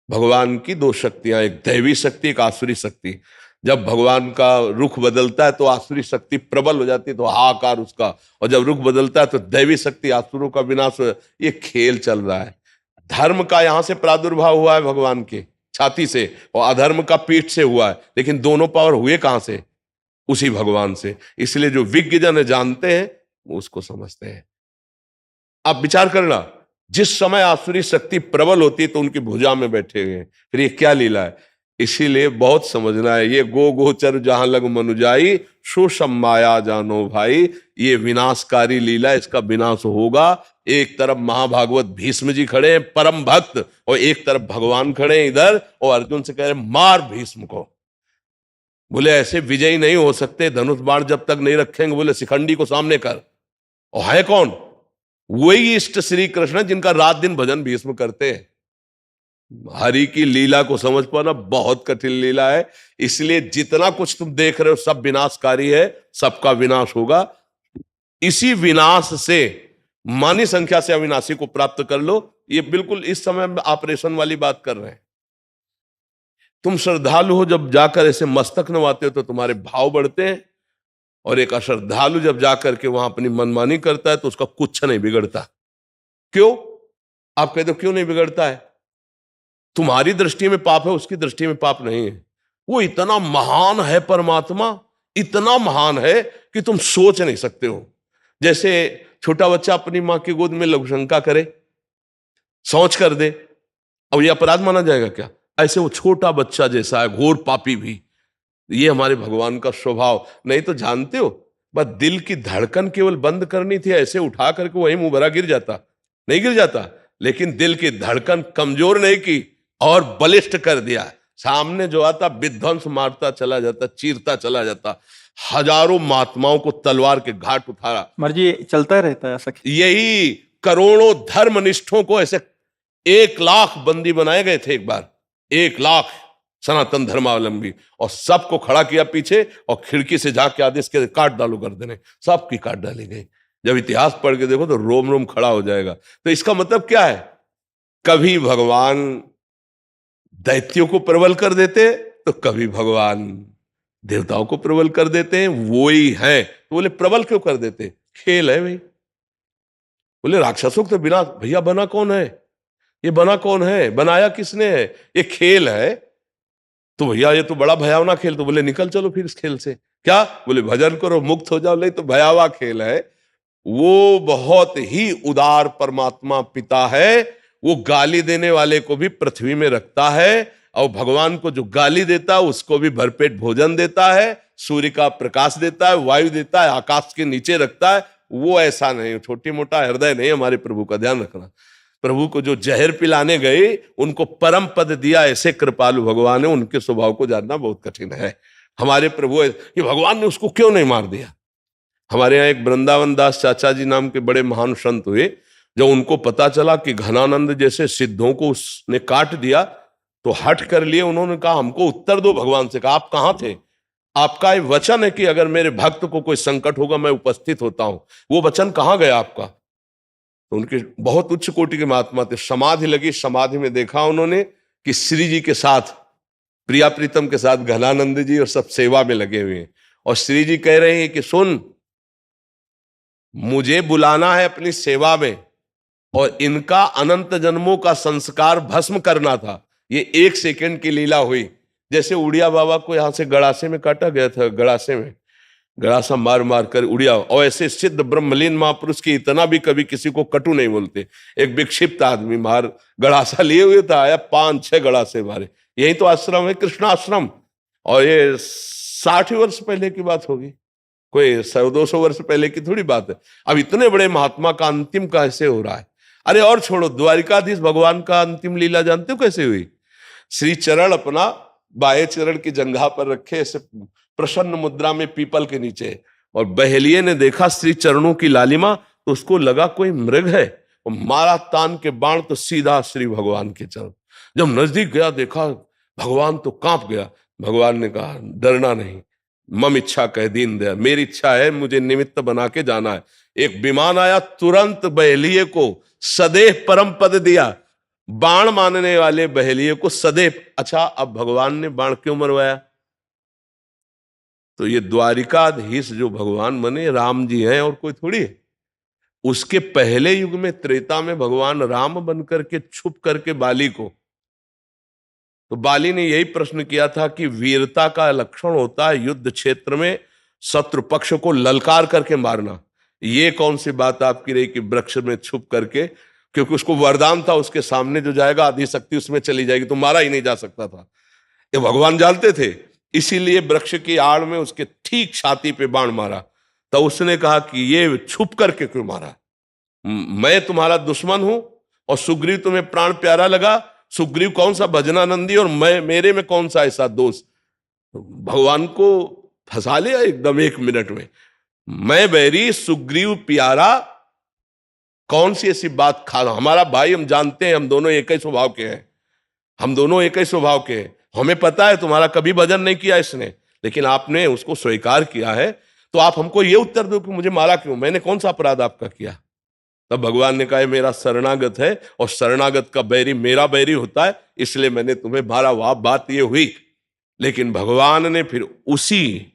भगवान की दो शक्तियां, एक दैवी शक्ति, एक आसुरी शक्ति। जब भगवान का रुख बदलता है तो आसुरी शक्ति प्रबल हो जाती है, तो हाहाकार उसका, और जब रुख बदलता है तो दैवी शक्ति, आसुरों का विनाश हो। ये खेल चल रहा है। धर्म का यहां से प्रादुर्भाव हुआ है भगवान के, छाती से और अधर्म का पीठ से हुआ है, लेकिन दोनों पावर हुए कहां से? उसी भगवान से। इसलिए जो विज्ञ जन जानते हैं वो उसको समझते हैं। आप विचार करना, जिस समय आसुरी शक्ति प्रबल होती है तो उनकी भुजा में बैठे हुए हैं, फिर ये क्या लीला है? इसीलिए बहुत समझना है। ये गो गोचर जहां लग मनुजाई, सो सम माया जानो भाई। ये विनाशकारी लीला, इसका विनाश होगा। एक तरफ महाभागवत भीष्म जी खड़े हैं परम भक्त, और एक तरफ भगवान खड़े हैं इधर, और अर्जुन से कह रहे मार भीष्म को। बोले ऐसे विजयी नहीं हो सकते, धनुष बाण जब तक नहीं रखेंगे। बोले शिखंडी को सामने कर। और है कौन? वही इष्ट श्री कृष्ण जिनका रात दिन भजन भीष्म करते हैं। हरि की लीला को समझ पाना बहुत कठिन लीला है। इसलिए जितना कुछ तुम देख रहे हो सब विनाशकारी है, सबका विनाश होगा। इसी विनाश से मानी संख्या से अविनाशी को प्राप्त कर लो। ये बिल्कुल इस समय हम ऑपरेशन वाली बात कर रहे हैं। तुम श्रद्धालु हो, जब जाकर ऐसे मस्तक नवाते हो तो तुम्हारे भाव बढ़ते हैं, और एक अश्रद्धालु जब जाकर के वहां अपनी मनमानी करता है तो उसका कुछ नहीं बिगड़ता। क्यों? आप कहते हो क्यों नहीं बिगड़ता है? तुम्हारी दृष्टि में पाप है, उसकी दृष्टि में पाप नहीं है। वो इतना महान है परमात्मा, इतना महान है कि तुम सोच नहीं सकते हो। जैसे छोटा बच्चा अपनी मां की गोद में लघुशंका करे, सोच कर दे, अब ये अपराध माना जाएगा क्या? ऐसे वो छोटा बच्चा जैसा है, घोर पापी भी। ये हमारे भगवान का स्वभाव। नहीं तो जानते हो, बस दिल की धड़कन केवल बंद करनी थी, ऐसे उठा करके वही मुंह भरा गिर जाता, नहीं गिर जाता। लेकिन दिल की धड़कन कमजोर नहीं की और बलिष्ठ कर दिया। सामने जो आता विध्वंस मारता चला जाता, चीरता चला जाता। हजारों महात्माओं को तलवार के घाट उठाया।
मर्जी ये चलता रहता है ऐसा।
यही करोड़ों धर्मनिष्ठों को ऐसे 1,00,000 बंदी बनाए गए थे एक बार, 1,00,000 सनातन धर्मावलंबी, और सबको खड़ा किया पीछे और खिड़की से जाके आदेश के काट डालो गर्दनें, सबकी काट डाली गई। जब इतिहास पढ़ के देखो तो रोम रोम खड़ा हो जाएगा। तो इसका मतलब क्या है? कभी भगवान दैत्यों को प्रबल कर देते तो कभी भगवान देवताओं को प्रबल कर देते हैं। वो ही है। तो बोले प्रबल क्यों कर देते? खेल है भाई। बोले राक्षसों तो बिना, भैया बना कौन है? ये बना कौन है? बनाया किसने है? ये खेल है। तो भैया ये तो बड़ा भयावना खेल। तो बोले निकल चलो फिर इस खेल से। क्या? बोले भजन करो मुक्त हो जाओ। नहीं तो भयावह खेल है। वो बहुत ही उदार परमात्मा पिता है। वो गाली देने वाले को भी पृथ्वी में रखता है, और भगवान को जो गाली देता है उसको भी भरपेट भोजन देता है, सूर्य का प्रकाश देता है, वायु देता है, आकाश के नीचे रखता है। वो ऐसा नहीं, छोटी मोटा हृदय नहीं हमारे प्रभु का, ध्यान रखना। प्रभु को जो जहर पिलाने गए उनको परम पद दिया, ऐसे कृपालु भगवान है। उनके स्वभाव को जानना बहुत कठिन है। हमारे प्रभु कि भगवान ने उसको क्यों नहीं मार दिया। हमारे यहाँ एक वृंदावन दास चाचा जी नाम के बड़े महान संत हुए। जब उनको पता चला कि घनानंद जैसे सिद्धों को उसने काट दिया तो हट कर लिए। उन्होंने कहा हमको उत्तर दो भगवान से। कहा आप कहाँ थे? आपका ये वचन है कि अगर मेरे भक्त को कोई संकट होगा मैं उपस्थित होता हूं। वो वचन कहाँ गया आपका? तो उनके बहुत उच्च कोटि के महात्मा थे। समाधि लगी, समाधि में देखा उन्होंने कि श्री जी के साथ, प्रिया प्रीतम के साथ घनानंद जी और सब सेवा में लगे हुए हैं। और श्री जी कह रहे हैं कि सुन, मुझे बुलाना है अपनी सेवा में, और इनका अनंत जन्मों का संस्कार भस्म करना था। ये 1 सेकंड की लीला हुई। जैसे उड़िया बाबा को यहां से गड़ासे में काटा गया था, गड़ासे में गड़ासा मार मार कर उड़िया। और ऐसे सिद्ध ब्रह्मलीन महापुरुष की इतना भी कभी किसी को कटु नहीं बोलते। एक विक्षिप्त आदमी मार गड़ासा लिए हुए था, आया 5-6 गड़ासे मारे। यही तो आश्रम है, कृष्ण आश्रम। और ये 60 वर्ष पहले की बात होगी, कोई 100-200 वर्ष पहले की थोड़ी बात है। अब इतने बड़े महात्मा का अंतिम कैसे हो रहा है? अरे और छोड़ो, द्वारिकाधीश भगवान का अंतिम लीला जानते हो कैसे हुई? श्री चरण अपना बाएं चरण की जंघा पर रखे ऐसे प्रसन्न मुद्रा में पीपल के नीचे, और बहेलिये ने देखा श्री चरणों की लालिमा तो उसको लगा कोई मृग है, और मारा तान के बाण तो सीधा श्री भगवान के चरण। जब नजदीक गया देखा भगवान तो कांप गया। भगवान ने कहा डरना नहीं, मम इच्छा कह दीन दया, मेरी इच्छा है, मुझे निमित्त बना के जाना है। एक विमान आया, तुरंत बहेलिये को सदैव परम पद दिया। बाण मानने वाले बहेलिये को सदैव। अच्छा, अब भगवान ने बाण क्यों मरवाया? तो ये द्वारिकाधीश जो भगवान बने राम जी हैं, और कोई थोड़ी है। उसके पहले युग में त्रेता में भगवान राम बनकर के छुप करके बाली को तो बाली ने यही प्रश्न किया था कि वीरता का लक्षण होता है युद्ध क्षेत्र में शत्रु पक्ष को ललकार करके मारना। ये कौन सी बात आपकी रही कि वृक्ष में छुप करके, क्योंकि उसको वरदान था उसके सामने जो जाएगा आदि शक्ति उसमें चली जाएगी, तो मारा ही नहीं जा सकता था, ये भगवान जानते थे। इसीलिए वृक्ष की आड़ में उसके ठीक छाती पे बाण मारा। तो उसने कहा कि ये छुप करके क्यों मारा, मैं तुम्हारा दुश्मन हूं और सुग्रीव तुम्हें प्राण प्यारा लगा, सुग्रीव कौन सा भजनानंदी और मैं, मेरे में कौन सा ऐसा दोष। भगवान को फंसा लिया एकदम 1 मिनट में। मैं बैरी सुग्रीव प्यारा, कौन सी ऐसी बात खा, हमारा भाई, हम जानते हैं हम दोनों एक ही स्वभाव के हैं, हम दोनों एक ही स्वभाव के हैं, हमें पता है तुम्हारा कभी भजन नहीं किया इसने, लेकिन आपने उसको स्वीकार किया है, तो आप हमको ये उत्तर दो कि मुझे मारा क्यों, मैंने कौन सा अपराध आपका किया। तब भगवान ने कहा मेरा शरणागत है और शरणागत का बैरी मेरा बैरी होता है, इसलिए मैंने तुम्हें मारा। वह बात ये हुई। लेकिन भगवान ने फिर उसी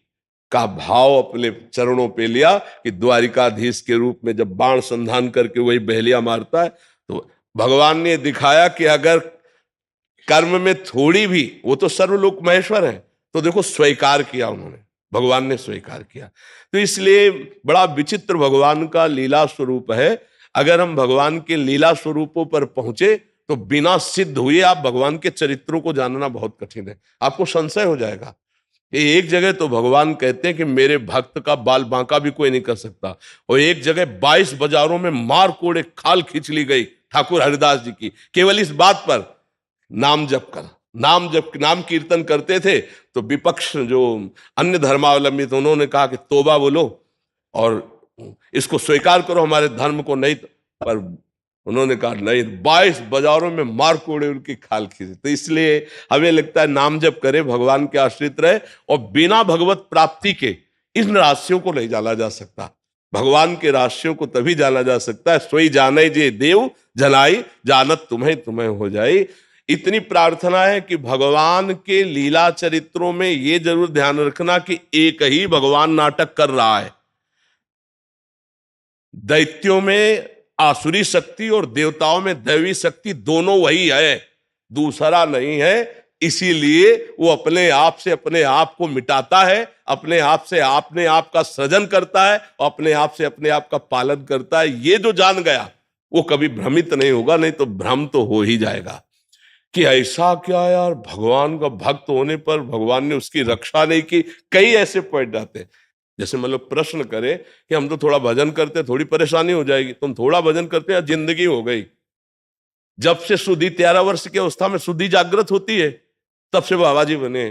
का भाव अपने चरणों पे लिया कि द्वारिकाधीश के रूप में जब बाण संधान करके वही बहेलिया मारता है, तो भगवान ने दिखाया कि अगर कर्म में थोड़ी भी, वो तो सर्वलोक महेश्वर है, तो देखो स्वीकार किया उन्होंने, भगवान ने स्वीकार किया। तो इसलिए बड़ा विचित्र भगवान का लीला स्वरूप है। अगर हम भगवान के लीला स्वरूपों पर पहुंचे तो बिना सिद्ध हुए आप भगवान के चरित्रों को जानना बहुत कठिन है, आपको संशय हो जाएगा। एक जगह तो भगवान कहते हैं कि मेरे भक्त का बाल बांका भी कोई नहीं कर सकता, और एक जगह 22 बाजारों में मार कोड़े खाल खींच ली गई ठाकुर हरिदास जी की, केवल इस बात पर नाम जप कर, नाम कीर्तन करते थे। तो विपक्ष जो अन्य धर्मावलंबी थे उन्होंने कहा कि तोबा बोलो और इसको स्वीकार करो, हमारे धर्म को नहीं, पर उन्होंने कहा नहीं, 22 बाजारों में मार कोड़े उनकी खाल खींचे। तो इसलिए हमें लगता है नाम जप करे, भगवान के आश्रित रहे, और बिना भगवत प्राप्ति के इन रहस्यों को नहीं जाना जा सकता। भगवान के रहस्यों को तभी जाना जा सकता है सोई जाने जे देव जलाई, जानत तुम्हें तुम्हें हो जाए। इतनी प्रार्थना है कि भगवान के लीला चरित्रों में ये जरूर ध्यान रखना कि एक ही भगवान नाटक कर रहा है। दैत्यों में आसुरी शक्ति और देवताओं में दैवी शक्ति दोनों वही है, दूसरा नहीं है। इसीलिए वो अपने आप से अपने आप को मिटाता है, अपने आप से अपने आप का सृजन करता है और अपने आप से अपने आप का पालन करता है। ये जो जान गया वो कभी भ्रमित नहीं होगा, नहीं तो भ्रम तो हो ही जाएगा कि ऐसा क्या यार, भगवान का भक्त होने पर भगवान ने उसकी रक्षा नहीं की। कई ऐसे पॉइंट आते हैं, जैसे मतलब प्रश्न करे कि हम तो थोड़ा भजन करते थोड़ी परेशानी हो जाएगी, तुम थोड़ा भजन करते हैं जिंदगी हो गई। जब से सुधी 13 वर्ष की अवस्था में सुधी जागृत होती है तब से बाबा जी बने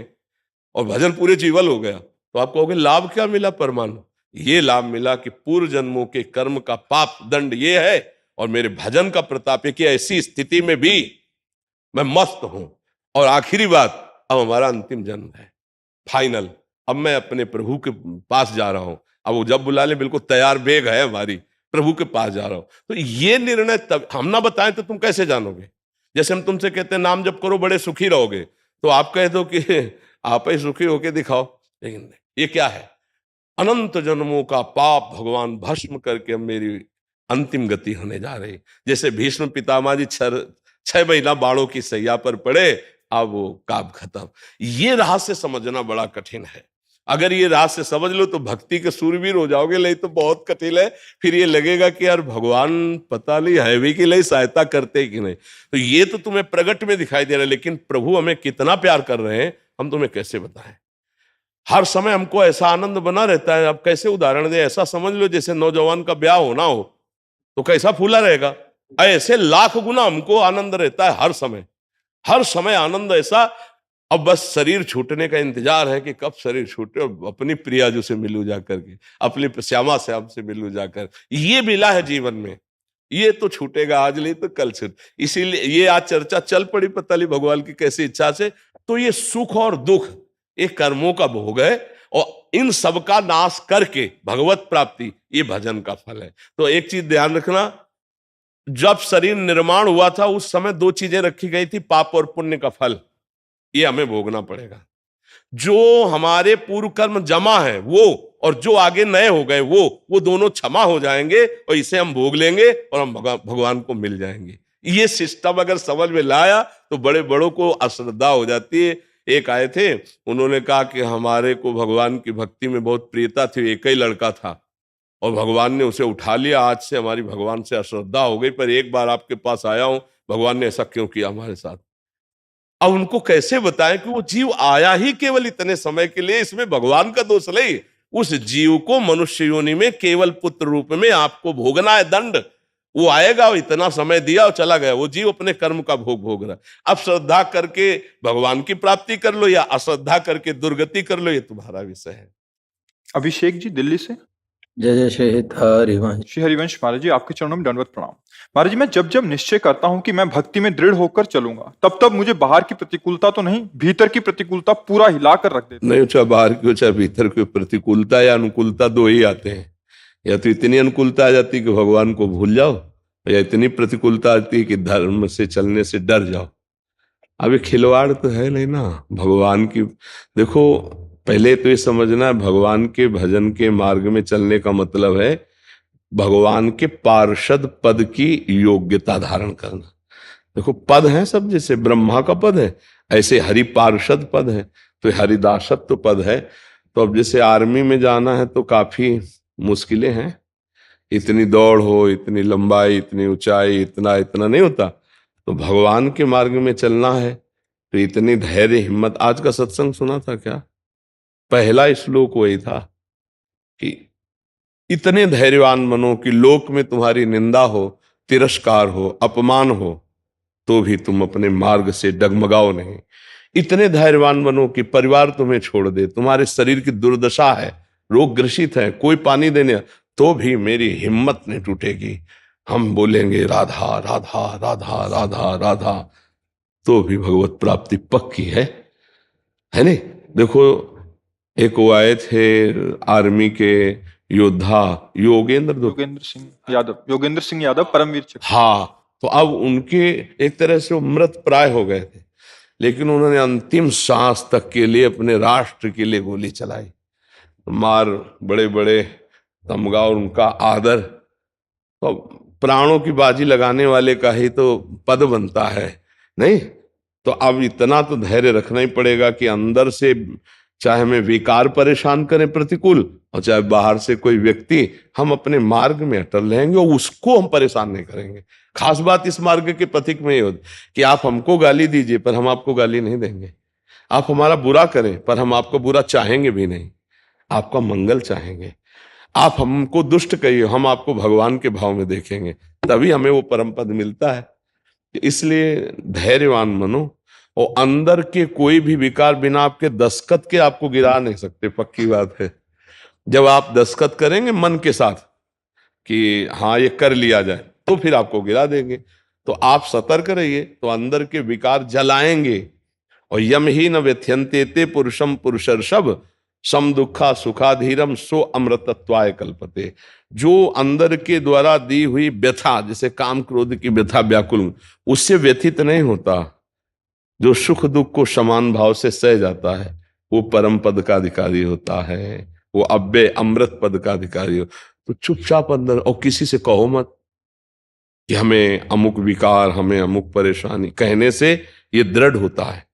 और भजन पूरे जीवन हो गया, तो आप कहोगे लाभ क्या मिला परमाणु? ये लाभ मिला कि पूर्व जन्मों के कर्म का पाप दंड ये है और मेरे भजन का प्रताप है कि ऐसी स्थिति में भी मैं मस्त हूं। और आखिरी बात, अब हमारा अंतिम जन्म है, फाइनल, अब मैं अपने प्रभु के पास जा रहा हूं। अब वो जब बुला ले बिल्कुल तैयार बैग है हमारी, प्रभु के पास जा रहा हूं। तो ये निर्णय तब हम ना बताएं तो तुम कैसे जानोगे? जैसे हम तुमसे कहते हैं नाम जप करो बड़े सुखी रहोगे, तो आप कह दो कि आप ही सुखी होके दिखाओ, लेकिन ये क्या है? अनंत जन्मों का पाप भगवान भस्म करके अब मेरी अंतिम गति होने जा रही। जैसे भीष्म पितामह जी 6 महीना बाणों की सैया पर पड़े, अब वो काम खत्म। ये रहस्य समझना बड़ा कठिन है। अगर ये रहस्य समझ लो तो भक्ति के सूरवीर हो जाओगे, नहीं तो बहुत कठिन है। फिर ये लगेगा कि यार भगवान पता नहीं है भी कि नहीं, सहायता करते कि नहीं। तो ये तो तुम्हें प्रगट में दिखाई दे रहा है, लेकिन प्रभु हमें कितना प्यार कर रहे हैं हम तुम्हें कैसे बताएं। हर समय हमको ऐसा आनंद बना रहता है। अब कैसे उदाहरण दे, ऐसा समझ लो जैसे नौजवान का ब्याह होना हो तो कैसा फूला रहेगा, ऐसे लाख गुना हमको आनंद रहता है हर समय आनंद ऐसा। अब बस शरीर छूटने का इंतजार है कि कब शरीर छूटे और अपनी प्रियाजू से मिलूं जाकर के, अपनी श्यामा श्याम से मिलूं जाकर। ये मिला है जीवन में, ये तो छूटेगा, आज नहीं तो कल छूट। इसीलिए ये आज चर्चा चल पड़ी पता नहीं भगवान की कैसी इच्छा से। तो ये सुख और दुख एक कर्मों का भोग है और इन सब का नाश करके भगवत प्राप्ति ये भजन का फल है। तो एक चीज ध्यान रखना, जब शरीर निर्माण हुआ था उस समय 2 चीजें रखी गई थी, पाप और पुण्य का फल। ये हमें भोगना पड़ेगा। जो हमारे पूर्व कर्म जमा है वो, और जो आगे नए हो गए वो दोनों क्षमा हो जाएंगे और इसे हम भोग लेंगे और हम भगवान को मिल जाएंगे। ये सिस्टम अगर समझ में लाया तो बड़े बड़ों को अश्रद्धा हो जाती है। एक आए थे, उन्होंने कहा कि हमारे को भगवान की भक्ति में बहुत प्रियता थी, एक ही लड़का था और भगवान ने उसे उठा लिया, आज से हमारी भगवान से अश्रद्धा हो गई, पर एक बार आपके पास आया हूं, भगवान ने ऐसा क्यों किया हमारे साथ। अब उनको कैसे बताएं कि वो जीव आया ही केवल इतने समय के लिए, इसमें भगवान का दोष नहीं। उस जीव को मनुष्य योनि में केवल पुत्र रूप में आपको भोगना है दंड। वो आएगा, इतना समय दिया और चला गया, वो जीव अपने कर्म का भोग भोग रहा। अब श्रद्धा करके भगवान की प्राप्ति कर लो या अश्रद्धा करके दुर्गति कर लो, ये तुम्हारा विषय है।
अभिषेक जी दिल्ली से।
जय जय श्री हरिवंश।
श्री हरिवंश महाराज जी, आपके चरणों में दंडवत प्रणाम। महाराज जी, मैं जब जब निश्चय करता हूं कि मैं भक्ति में दृढ़ होकर चलूंगा, तब तब मुझे बाहर की प्रतिकूलता तो नहीं, भीतर की प्रतिकूलता पूरा हिलाकर रख देती है।
नहीं, चाहे बाहर की हो चाहे भीतर की, प्रतिकूलता या अनुकूलता दो ही आते हैं। या तो इतनी अनुकूलता आ जाती है कि भगवान को भूल जाओ, या इतनी प्रतिकूलता आती है कि धर्म से चलने से डर जाओ। अब ये खिलवाड़ तो है नहीं ना भगवान की। देखो, पहले तो ये समझना, भगवान के भजन के मार्ग में चलने का मतलब है भगवान के पार्षद पद की योग्यता धारण करना। देखो, पद है सब, जैसे ब्रह्मा का पद है ऐसे हरि पार्षद पद है, तो हरिदासत्व पद है। तो अब जैसे आर्मी में जाना है तो काफी मुश्किलें हैं, इतनी दौड़ हो, इतनी लंबाई, इतनी ऊंचाई, इतना इतना नहीं होता। तो भगवान के मार्ग में चलना है तो इतनी धैर्य हिम्मत। आज का सत्संग सुना था क्या? पहला श्लोक वही था कि इतने धैर्यवान बनो कि लोक में तुम्हारी निंदा हो, तिरस्कार हो, अपमान हो, तो भी तुम अपने मार्ग से डगमगाओ नहीं। इतने धैर्यवान बनो कि परिवार तुम्हें छोड़ दे, तुम्हारे शरीर की दुर्दशा है, रोग ग्रसित है, कोई पानी देने, तो भी मेरी हिम्मत नहीं टूटेगी, हम बोलेंगे राधा राधा राधा राधा राधा, तो भी भगवत प्राप्ति पक्की है नहीं। देखो, एक वो आए थे आर्मी के योद्धा
योगेंद्र सिंह यादव परमवीर चक्र।
हाँ, तो अब उनके एक तरह से वो मृत प्राय हो गए थे, लेकिन उन्होंने अंतिम सांस तक के लिए अपने राष्ट्र के लिए गोली चलाई। मार बड़े बड़े तमगा और उनका आदर, तो प्राणों की बाजी लगाने वाले का ही तो पद बनता है नहीं। तो अब इतना तो धैर्य रखना ही पड़ेगा कि अंदर से चाहे हमें विकार परेशान करें प्रतिकूल, और चाहे बाहर से कोई व्यक्ति, हम अपने मार्ग में अटल रहेंगे और उसको हम परेशान नहीं करेंगे। खास बात इस मार्ग के पथिक में ये होती कि आप हमको गाली दीजिए पर हम आपको गाली नहीं देंगे, आप हमारा बुरा करें पर हम आपको बुरा चाहेंगे भी नहीं, आपका मंगल चाहेंगे। आप हमको दुष्ट कहिए, हम आपको भगवान के भाव में देखेंगे, तभी हमें वो परम पद मिलता है। इसलिए धैर्यवान बनो, और अंदर के कोई भी विकार बिना आपके दस्तखत के आपको गिरा नहीं सकते, पक्की बात है। जब आप दस्तखत करेंगे मन के साथ कि हाँ ये कर लिया जाए, तो फिर आपको गिरा देंगे। तो आप सतर्क रहिए, तो अंदर के विकार जलाएंगे। और यम ही न व्यथ्यंते ते पुरुषम पुरुषर्षभ सम दुखा सुखाधीरम सो अमृतत्वाय कल्पते। जो अंदर के द्वारा दी हुई व्यथा, जैसे काम क्रोध की व्यथा व्याकुल, उससे व्यथित नहीं होता, जो सुख दुख को समान भाव से सह जाता है, वो परम पद का अधिकारी होता है, वो अव्यय अमृत पद का अधिकारी हो। तो चुपचाप अंदर, और किसी से कहो मत कि हमें अमुक विकार, हमें अमुक परेशानी, कहने से ये दृढ़ होता है।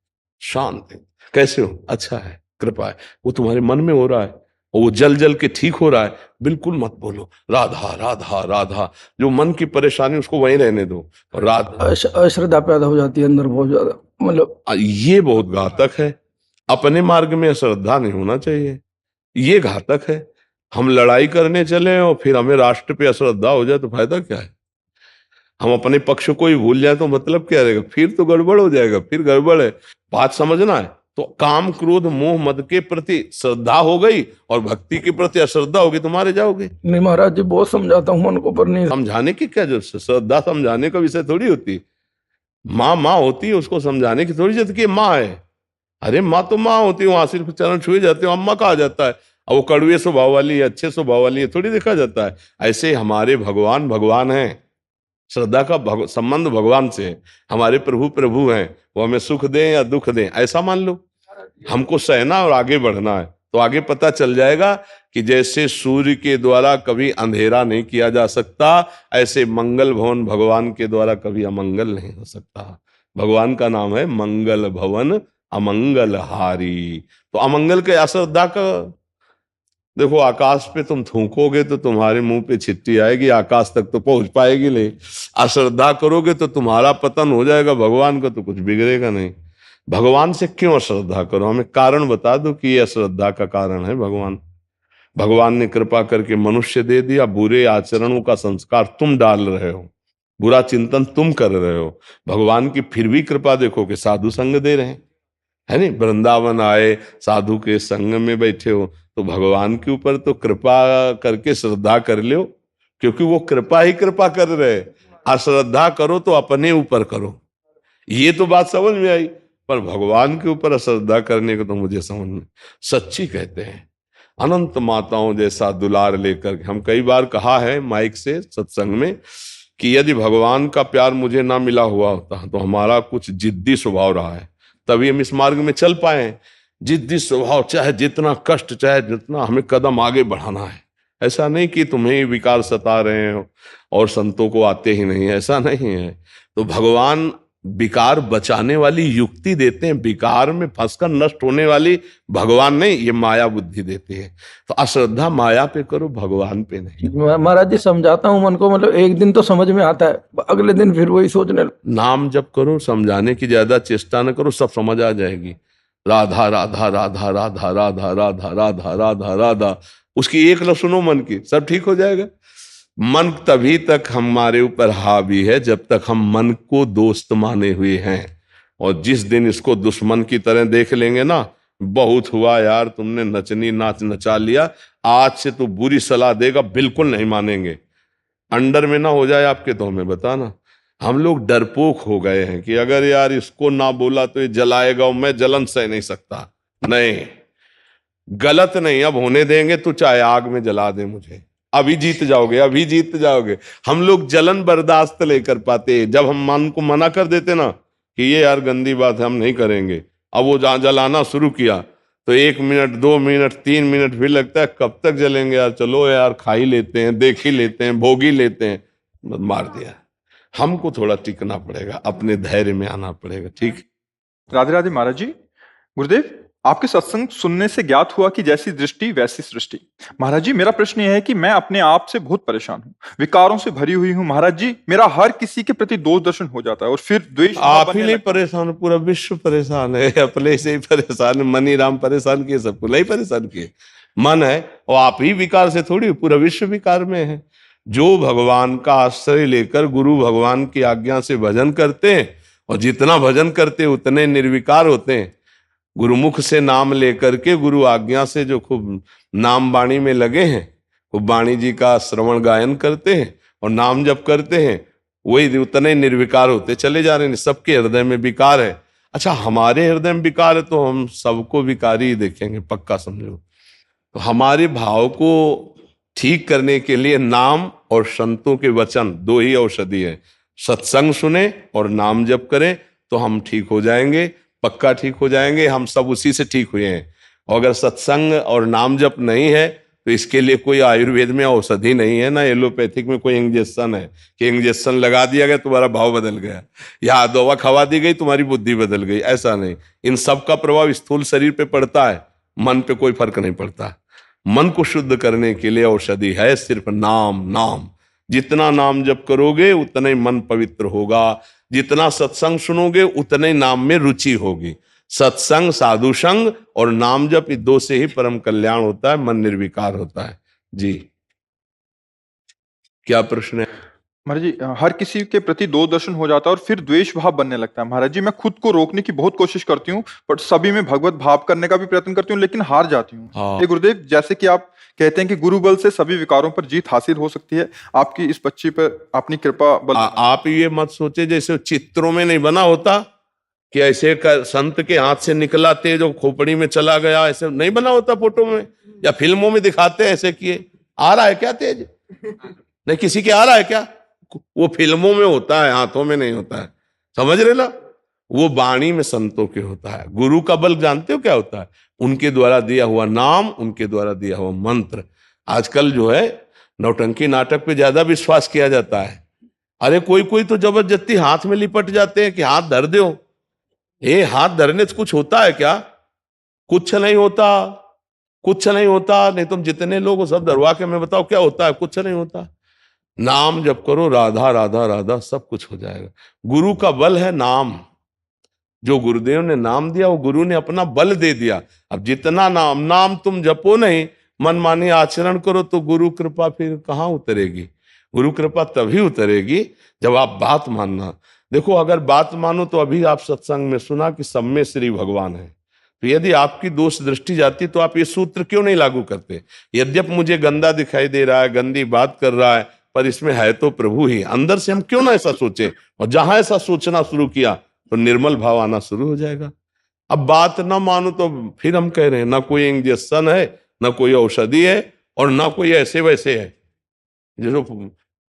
शांत, कैसे हो, अच्छा है, कृपा है, वो तुम्हारे मन में हो रहा है और वो जल जल के ठीक हो रहा है, बिल्कुल मत बोलो राधा राधा राधा। जो मन की परेशानी उसको वहीं रहने दो। राधा
अश्रद्धा पैदा हो जाती है अंदर बहुत ज्यादा, मतलब
ये बहुत घातक है। अपने मार्ग में अश्रद्धा नहीं होना चाहिए, ये घातक है। हम लड़ाई करने चले और फिर हमें राष्ट्र पे अश्रद्धा हो जाए तो फायदा क्या है? हम अपने पक्ष को ही भूल जाए तो मतलब क्या रहेगा? फिर तो गड़बड़ हो जाएगा, फिर गड़बड़ है। बात समझना है। तो काम क्रोध मोह मद के प्रति श्रद्धा हो गई और भक्ति के प्रति अश्रद्धा होगी, तुम्हारे जाओगे।
नहीं महाराज जी, बहुत समझाता हूँ मन को, पर नहीं।
समझाने की क्या जरूरत? श्रद्धा समझाने का विषय थोड़ी होती। माँ होती है, उसको समझाने की थोड़ी जरूरत कि माँ है। अरे माँ तो माँ होती है, वहां सिर्फ चरण छुए जाते हो, अम्मा कहा जाता है। और वो कड़वे स्वभाव वाली है, अच्छे स्वभाव वाली है, थोड़ी देखा जाता है। ऐसे हमारे भगवान भगवान हैं, श्रद्धा का संबंध भगवान से है। हमारे प्रभु प्रभु हैं, वो हमें सुख दें या दुख दें, ऐसा मान लो। हमको सहना और आगे बढ़ना है, तो आगे पता चल जाएगा कि जैसे सूर्य के द्वारा कभी अंधेरा नहीं किया जा सकता, ऐसे मंगल भवन भगवान के द्वारा कभी अमंगल नहीं हो सकता। भगवान का नाम है मंगल भवन अमंगल हारी। तो अमंगल के अश्रद्धा का देखो, आकाश पे तुम थूकोगे तो तुम्हारे मुंह पे छिट्टी आएगी, आकाश तक तो पहुंच पाएगी नहीं। अश्रद्धा करोगे तो तुम्हारा पतन हो जाएगा, भगवान का तो कुछ बिगड़ेगा नहीं। भगवान से क्यों अश्रद्धा करो? हमें कारण बता दो कि ये अश्रद्धा का कारण है भगवान। भगवान ने कृपा करके मनुष्य दे दिया, बुरे आचरणों का संस्कार तुम डाल रहे हो, बुरा चिंतन तुम कर रहे हो। भगवान की फिर भी कृपा देखो कि साधु संग दे रहे हैं, है नहीं? वृंदावन आए, साधु के संग में बैठे हो, तो भगवान के ऊपर तो कृपा करके श्रद्धा कर लो, क्योंकि वो कृपा ही कृपा कर रहे। अश्रद्धा करो तो अपने ऊपर करो, ये तो बात समझ में आई। पर भगवान के ऊपर अश्रद्धा करने को तो मुझे समझ में, सच्ची कहते हैं अनंत माताओं जैसा दुलार लेकर के। हम कई बार कहा है माइक से सत्संग में कि यदि भगवान का प्यार मुझे ना मिला हुआ होता तो हमारा कुछ जिद्दी स्वभाव रहा है, तभी हम इस मार्ग में चल पाए। जिद्दी स्वभाव, चाहे जितना कष्ट, चाहे जितना हमें कदम आगे बढ़ाना है। ऐसा नहीं कि तुम्हें ही विकार सता रहे हो और संतों को आते ही नहीं, ऐसा नहीं है। तो भगवान विकार बचाने वाली युक्ति देते हैं, विकार में फंसकर नष्ट होने वाली भगवान नहीं, ये माया बुद्धि देते हैं। तो अश्रद्धा माया पे करो, भगवान पे नहीं।
महाराज जी समझाता हूँ मन को, मतलब एक दिन तो समझ में आता है, अगले दिन फिर वही सोचने।
नाम जप करो, समझाने की ज्यादा चेष्टा न करो, सब समझ आ जाएगी। राधा राधा राधा राधा राधा राधा राधा राधा राधा, उसकी एक न सुनो मन की, सब ठीक हो जाएगा। मन तभी तक हमारे ऊपर हावी है जब तक हम मन को दोस्त माने हुए हैं, और जिस दिन इसको दुश्मन की तरह देख लेंगे ना, बहुत हुआ यार, तुमने नचनी नाच नचा लिया, आज से तो बुरी सलाह देगा, बिल्कुल नहीं मानेंगे। अंडर में ना हो जाए आपके तो हमें बताना। हम लोग डरपोक हो गए हैं कि अगर यार इसको ना बोला तो ये जलाएगा और मैं जलन सह नहीं सकता। नहीं, गलत नहीं, अब होने देंगे तो चाहे आग में जला दे मुझे, अभी जीत जाओगे, अभी जीत जाओगे। हम लोग जलन बर्दाश्त लेकर पाते, जब हम मन को मना कर देते ना कि ये यार गंदी बात है, हम नहीं करेंगे, अब वो जहां जलाना शुरू किया तो 1 मिनट 2 मिनट 3 मिनट फिर लगता है कब तक जलेंगे यार, चलो यार खा ही लेते हैं, देख ही लेते हैं, भोग ही लेते हैं, मार दिया। हमको थोड़ा टिकना पड़ेगा, अपने धैर्य में आना पड़ेगा। ठीक,
राधे राधे महाराज जी। गुरुदेव, आपके सत्संग सुनने से ज्ञात हुआ कि जैसी दृष्टि वैसी सृष्टि। महाराज जी, मेरा प्रश्न यह है कि मैं अपने आप से बहुत परेशान हूँ, विकारों से भरी हुई हूँ महाराज जी। मेरा हर किसी के प्रति दोष दर्शन हो जाता है और फिर द्वेष।
आप ही नहीं परेशान, पूरा विश्व परेशान है, अपने से ही परेशान है। मनी राम परेशान किए, सबको नहीं परेशान किए, मन है। और आप ही विकार से थोड़ी, पूरा विश्व विकार में है। जो भगवान का आश्रय लेकर गुरु भगवान की आज्ञा से भजन करते हैं, और जितना भजन करते उतने निर्विकार होते हैं। गुरुमुख से नाम लेकर के, गुरु आज्ञा से जो खूब नाम वाणी में लगे हैं, खूब वाणी जी का श्रवण गायन करते हैं और नाम जप करते हैं, वही उतने निर्विकार होते चले जा रहे हैं। सबके हृदय में विकार है। अच्छा, हमारे हृदय में विकार है तो हम सबको विकारी ही देखेंगे, पक्का समझो। तो हमारे भाव को ठीक करने के लिए नाम और संतों के वचन, दो ही औषधि है। सत्संग सुने और नाम जप करें तो हम ठीक हो जाएंगे, पक्का ठीक हो जाएंगे। हम सब उसी से ठीक हुए हैं। और अगर सत्संग और नाम जप नहीं है तो इसके लिए कोई आयुर्वेद में औषधि नहीं है, ना एलोपैथिक में कोई इंजेक्शन है कि इंजेक्शन लगा दिया गया तुम्हारा भाव बदल गया, या दवा खवा दी गई तुम्हारी बुद्धि बदल गई। ऐसा नहीं। इन सब का प्रभाव स्थूल शरीर पे पड़ता है, मन पे कोई फर्क नहीं पड़ता। मन को शुद्ध करने के लिए औषधि है सिर्फ नाम। नाम जितना नाम जप करोगे उतना ही मन पवित्र होगा, जितना सत्संग सुनोगे उतने ही नाम में रुचि होगी। सत्संग, साधु संग और नाम जप, इस दो से ही परम कल्याण होता है, मन निर्विकार होता है। जी, क्या प्रश्न है?
महाराज जी, हर किसी के प्रति दो दर्शन हो जाता है और फिर द्वेष भाव बनने लगता है। महाराज जी, मैं खुद को रोकने की बहुत कोशिश करती हूँ, पर सभी में भगवत भाव करने का भी प्रयत्न करती हूँ, लेकिन हार जाती हूँ। हे गुरुदेव, जैसे कि आप कहते हैं कि गुरु बल से सभी विकारों पर जीत हासिल हो सकती है, आपकी इस बच्ची पर अपनी कृपा बल।
आप ये मत सोचे जैसे चित्रों में नहीं बना होता कि ऐसे संत के हाथ से निकला तेज और खोपड़ी में चला गया, ऐसे नहीं बना होता फोटो में या फिल्मों में दिखाते ऐसे किए। आ रहा है क्या तेज? नहीं, किसी के आ रहा है क्या? वो फिल्मों में होता है, हाथों में नहीं होता है। समझ रहे ना? वो वाणी में संतों के होता है। गुरु का बल जानते हो क्या होता है? उनके द्वारा दिया हुआ नाम, उनके द्वारा दिया हुआ मंत्र। आजकल जो है नौटंकी नाटक पे ज्यादा विश्वास किया जाता है। अरे कोई कोई तो जबरदस्ती हाथ में लिपट जाते हैं कि हाथ धर दो। ये हाथ धरने से कुछ होता है क्या? कुछ नहीं होता, कुछ नहीं होता। नहीं तुम जितने लोग हो सब धरवा के मैं बताओ क्या होता है? कुछ नहीं होता। नाम जप करो, राधा राधा राधा, सब कुछ हो जाएगा। गुरु का बल है नाम। जो गुरुदेव ने नाम दिया वो गुरु ने अपना बल दे दिया। अब जितना नाम तुम जपो नहीं, मनमानी आचरण करो, तो गुरु कृपा फिर कहाँ उतरेगी? गुरु कृपा तभी उतरेगी जब आप बात मानना। देखो अगर बात मानो तो अभी आप सत्संग में सुना कि सब में श्री भगवान है। तो यदि आपकी दोष दृष्टि जाती तो आप ये सूत्र क्यों नहीं लागू करते? यद्यप मुझे गंदा दिखाई दे रहा है, गंदी बात कर रहा है, पर इसमें है तो प्रभु ही। अंदर से हम क्यों ना ऐसा सोचे? और जहां ऐसा सोचना शुरू किया तो निर्मल भाव आना शुरू हो जाएगा। अब बात ना मानो तो फिर हम कह रहे हैं ना कोई इंजेक्शन है, ना कोई औषधि है, और ना कोई ऐसे वैसे है। जो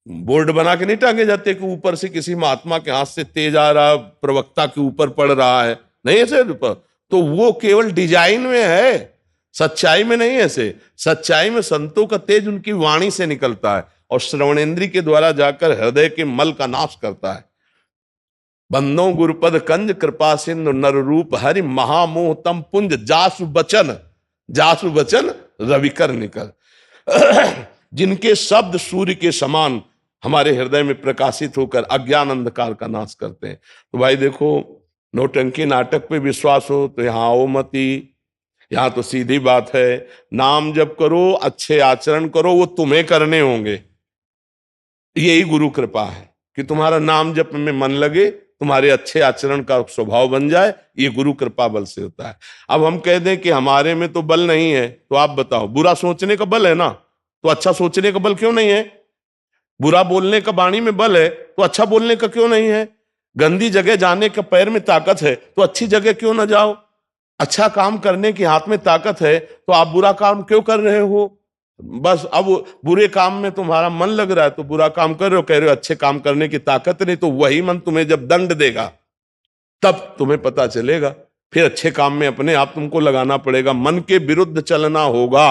बोर्ड बना के नहीं टांगे जाते कि ऊपर से किसी महात्मा के हाथ से तेज आ रहा, प्रवक्ता के ऊपर पड़ रहा है, नहीं ऐसे। तो वो केवल डिजाइन में है, सच्चाई में नहीं। ऐसे सच्चाई में संतों का तेज उनकी वाणी से निकलता है और श्रवणेन्द्री के द्वारा जाकर हृदय के मल का नाश करता है। बंदो गुरुपद कंज कृपा सिंधु नर रूप हरि महामोह तम पुंज जासु बचन रविकर निकल। जिनके शब्द सूर्य के समान हमारे हृदय में प्रकाशित होकर अज्ञान अंधकार का नाश करते हैं। तो भाई देखो, नौटंकी नाटक पे विश्वास हो तो यहाँ आओ मती। यहाँ तो सीधी बात है, नाम जप करो, अच्छे आचरण करो, वो तुम्हें करने होंगे। यही गुरु कृपा है कि तुम्हारा नाम जप में मन लगे, तुम्हारे अच्छे आचरण का स्वभाव बन जाए। ये गुरु कृपा बल से होता है। अब हम कह दें कि हमारे में तो बल नहीं है, तो आप बताओ, बुरा सोचने का बल है ना, तो अच्छा सोचने का बल क्यों नहीं है? बुरा बोलने का वाणी में बल है, तो अच्छा बोलने का क्यों नहीं है? गंदी जगह जाने का पैर में ताकत है, तो अच्छी जगह क्यों ना जाओ? अच्छा काम करने की हाथ में ताकत है, तो आप बुरा काम क्यों कर रहे हो? बस अब बुरे काम में तुम्हारा मन लग रहा है तो बुरा काम कर रहे हो, कह रहे हो अच्छे काम करने की ताकत नहीं। तो वही मन तुम्हें जब दंड देगा तब तुम्हें पता चलेगा। फिर अच्छे काम में अपने आप तुमको लगाना पड़ेगा। मन के विरुद्ध चलना होगा।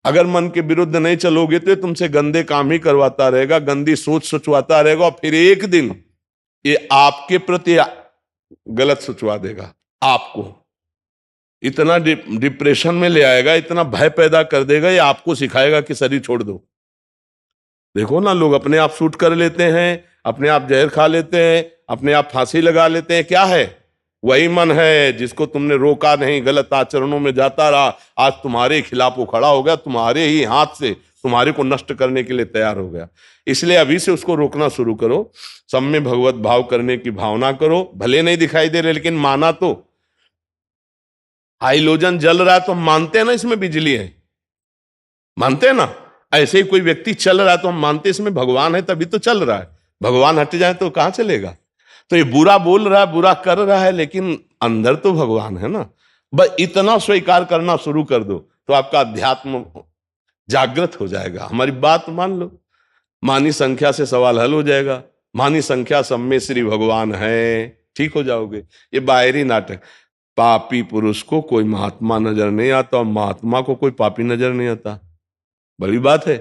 अगर मन के विरुद्ध नहीं चलोगे तो तुमसे गंदे काम ही करवाता रहेगा, गंदी सोच सोचवाता रहेगा, और फिर एक दिन ये आपके प्रति गलत सोचवा देगा। आपको इतना डिप्रेशन में ले आएगा, इतना भय पैदा कर देगा, ये आपको सिखाएगा कि शरीर छोड़ दो। देखो ना, लोग अपने आप शूट कर लेते हैं, अपने आप जहर खा लेते हैं, अपने आप फांसी लगा लेते हैं। क्या है? वही मन है जिसको तुमने रोका नहीं, गलत आचरणों में जाता रहा, आज तुम्हारे खिलाफ वो खड़ा हो गया, तुम्हारे ही हाथ से तुम्हारे को नष्ट करने के लिए तैयार हो गया। इसलिए अभी से उसको रोकना शुरू करो। सब में भगवत भाव करने की भावना करो। भले नहीं दिखाई दे रहे, लेकिन माना तो। हाइलोजन जल रहा है तो हम मानते हैं ना इसमें बिजली है, मानते हैं ना। ऐसे ही कोई व्यक्ति चल रहा है तो हम मानते हैं इसमें भगवान है, तभी तो चल रहा है। भगवान हट जाए तो कहां चलेगा? तो ये बुरा बोल रहा है, बुरा कर रहा है, लेकिन अंदर तो भगवान है ना। बस इतना स्वीकार करना शुरू कर दो तो आपका अध्यात्म जागृत हो जाएगा। हमारी बात मान लो, मानी संख्या से सवाल हल हो जाएगा। मानी संख्या सब में श्री भगवान है, ठीक हो जाओगे। ये बाहरी नाटक। पापी पुरुष को कोई महात्मा नजर नहीं आता और महात्मा को कोई पापी नजर नहीं आता। बड़ी बात है।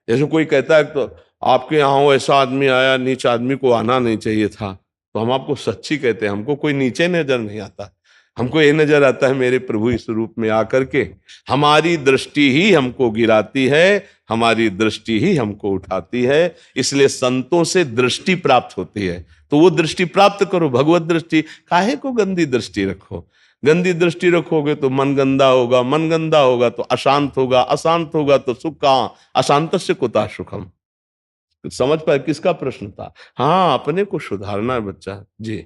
जैसे कोई कहता है तो आपके यहाँ ऐसा आदमी आया, नीच आदमी को आना नहीं चाहिए था, तो हम आपको सच्ची कहते हैं, हमको कोई नीचे नजर नहीं आता। हमको ये नजर आता है मेरे प्रभु इस रूप में आकर के हमारी दृष्टि ही हमको गिराती है, हमारी दृष्टि ही हमको उठाती है। इसलिए संतों से दृष्टि प्राप्त होती है, तो वो दृष्टि प्राप्त करो, भगवत दृष्टि। काहे को गंदी दृष्टि रखो? गंदी दृष्टि रखोगे तो मन गंदा होगा, मन गंदा होगा तो अशांत होगा, अशांत होगा तो सुख कहाँ? अशांतस्य कुतः सुखम। समझ पाए किसका प्रश्न था? हाँ, अपने को सुधारना है बच्चा जी।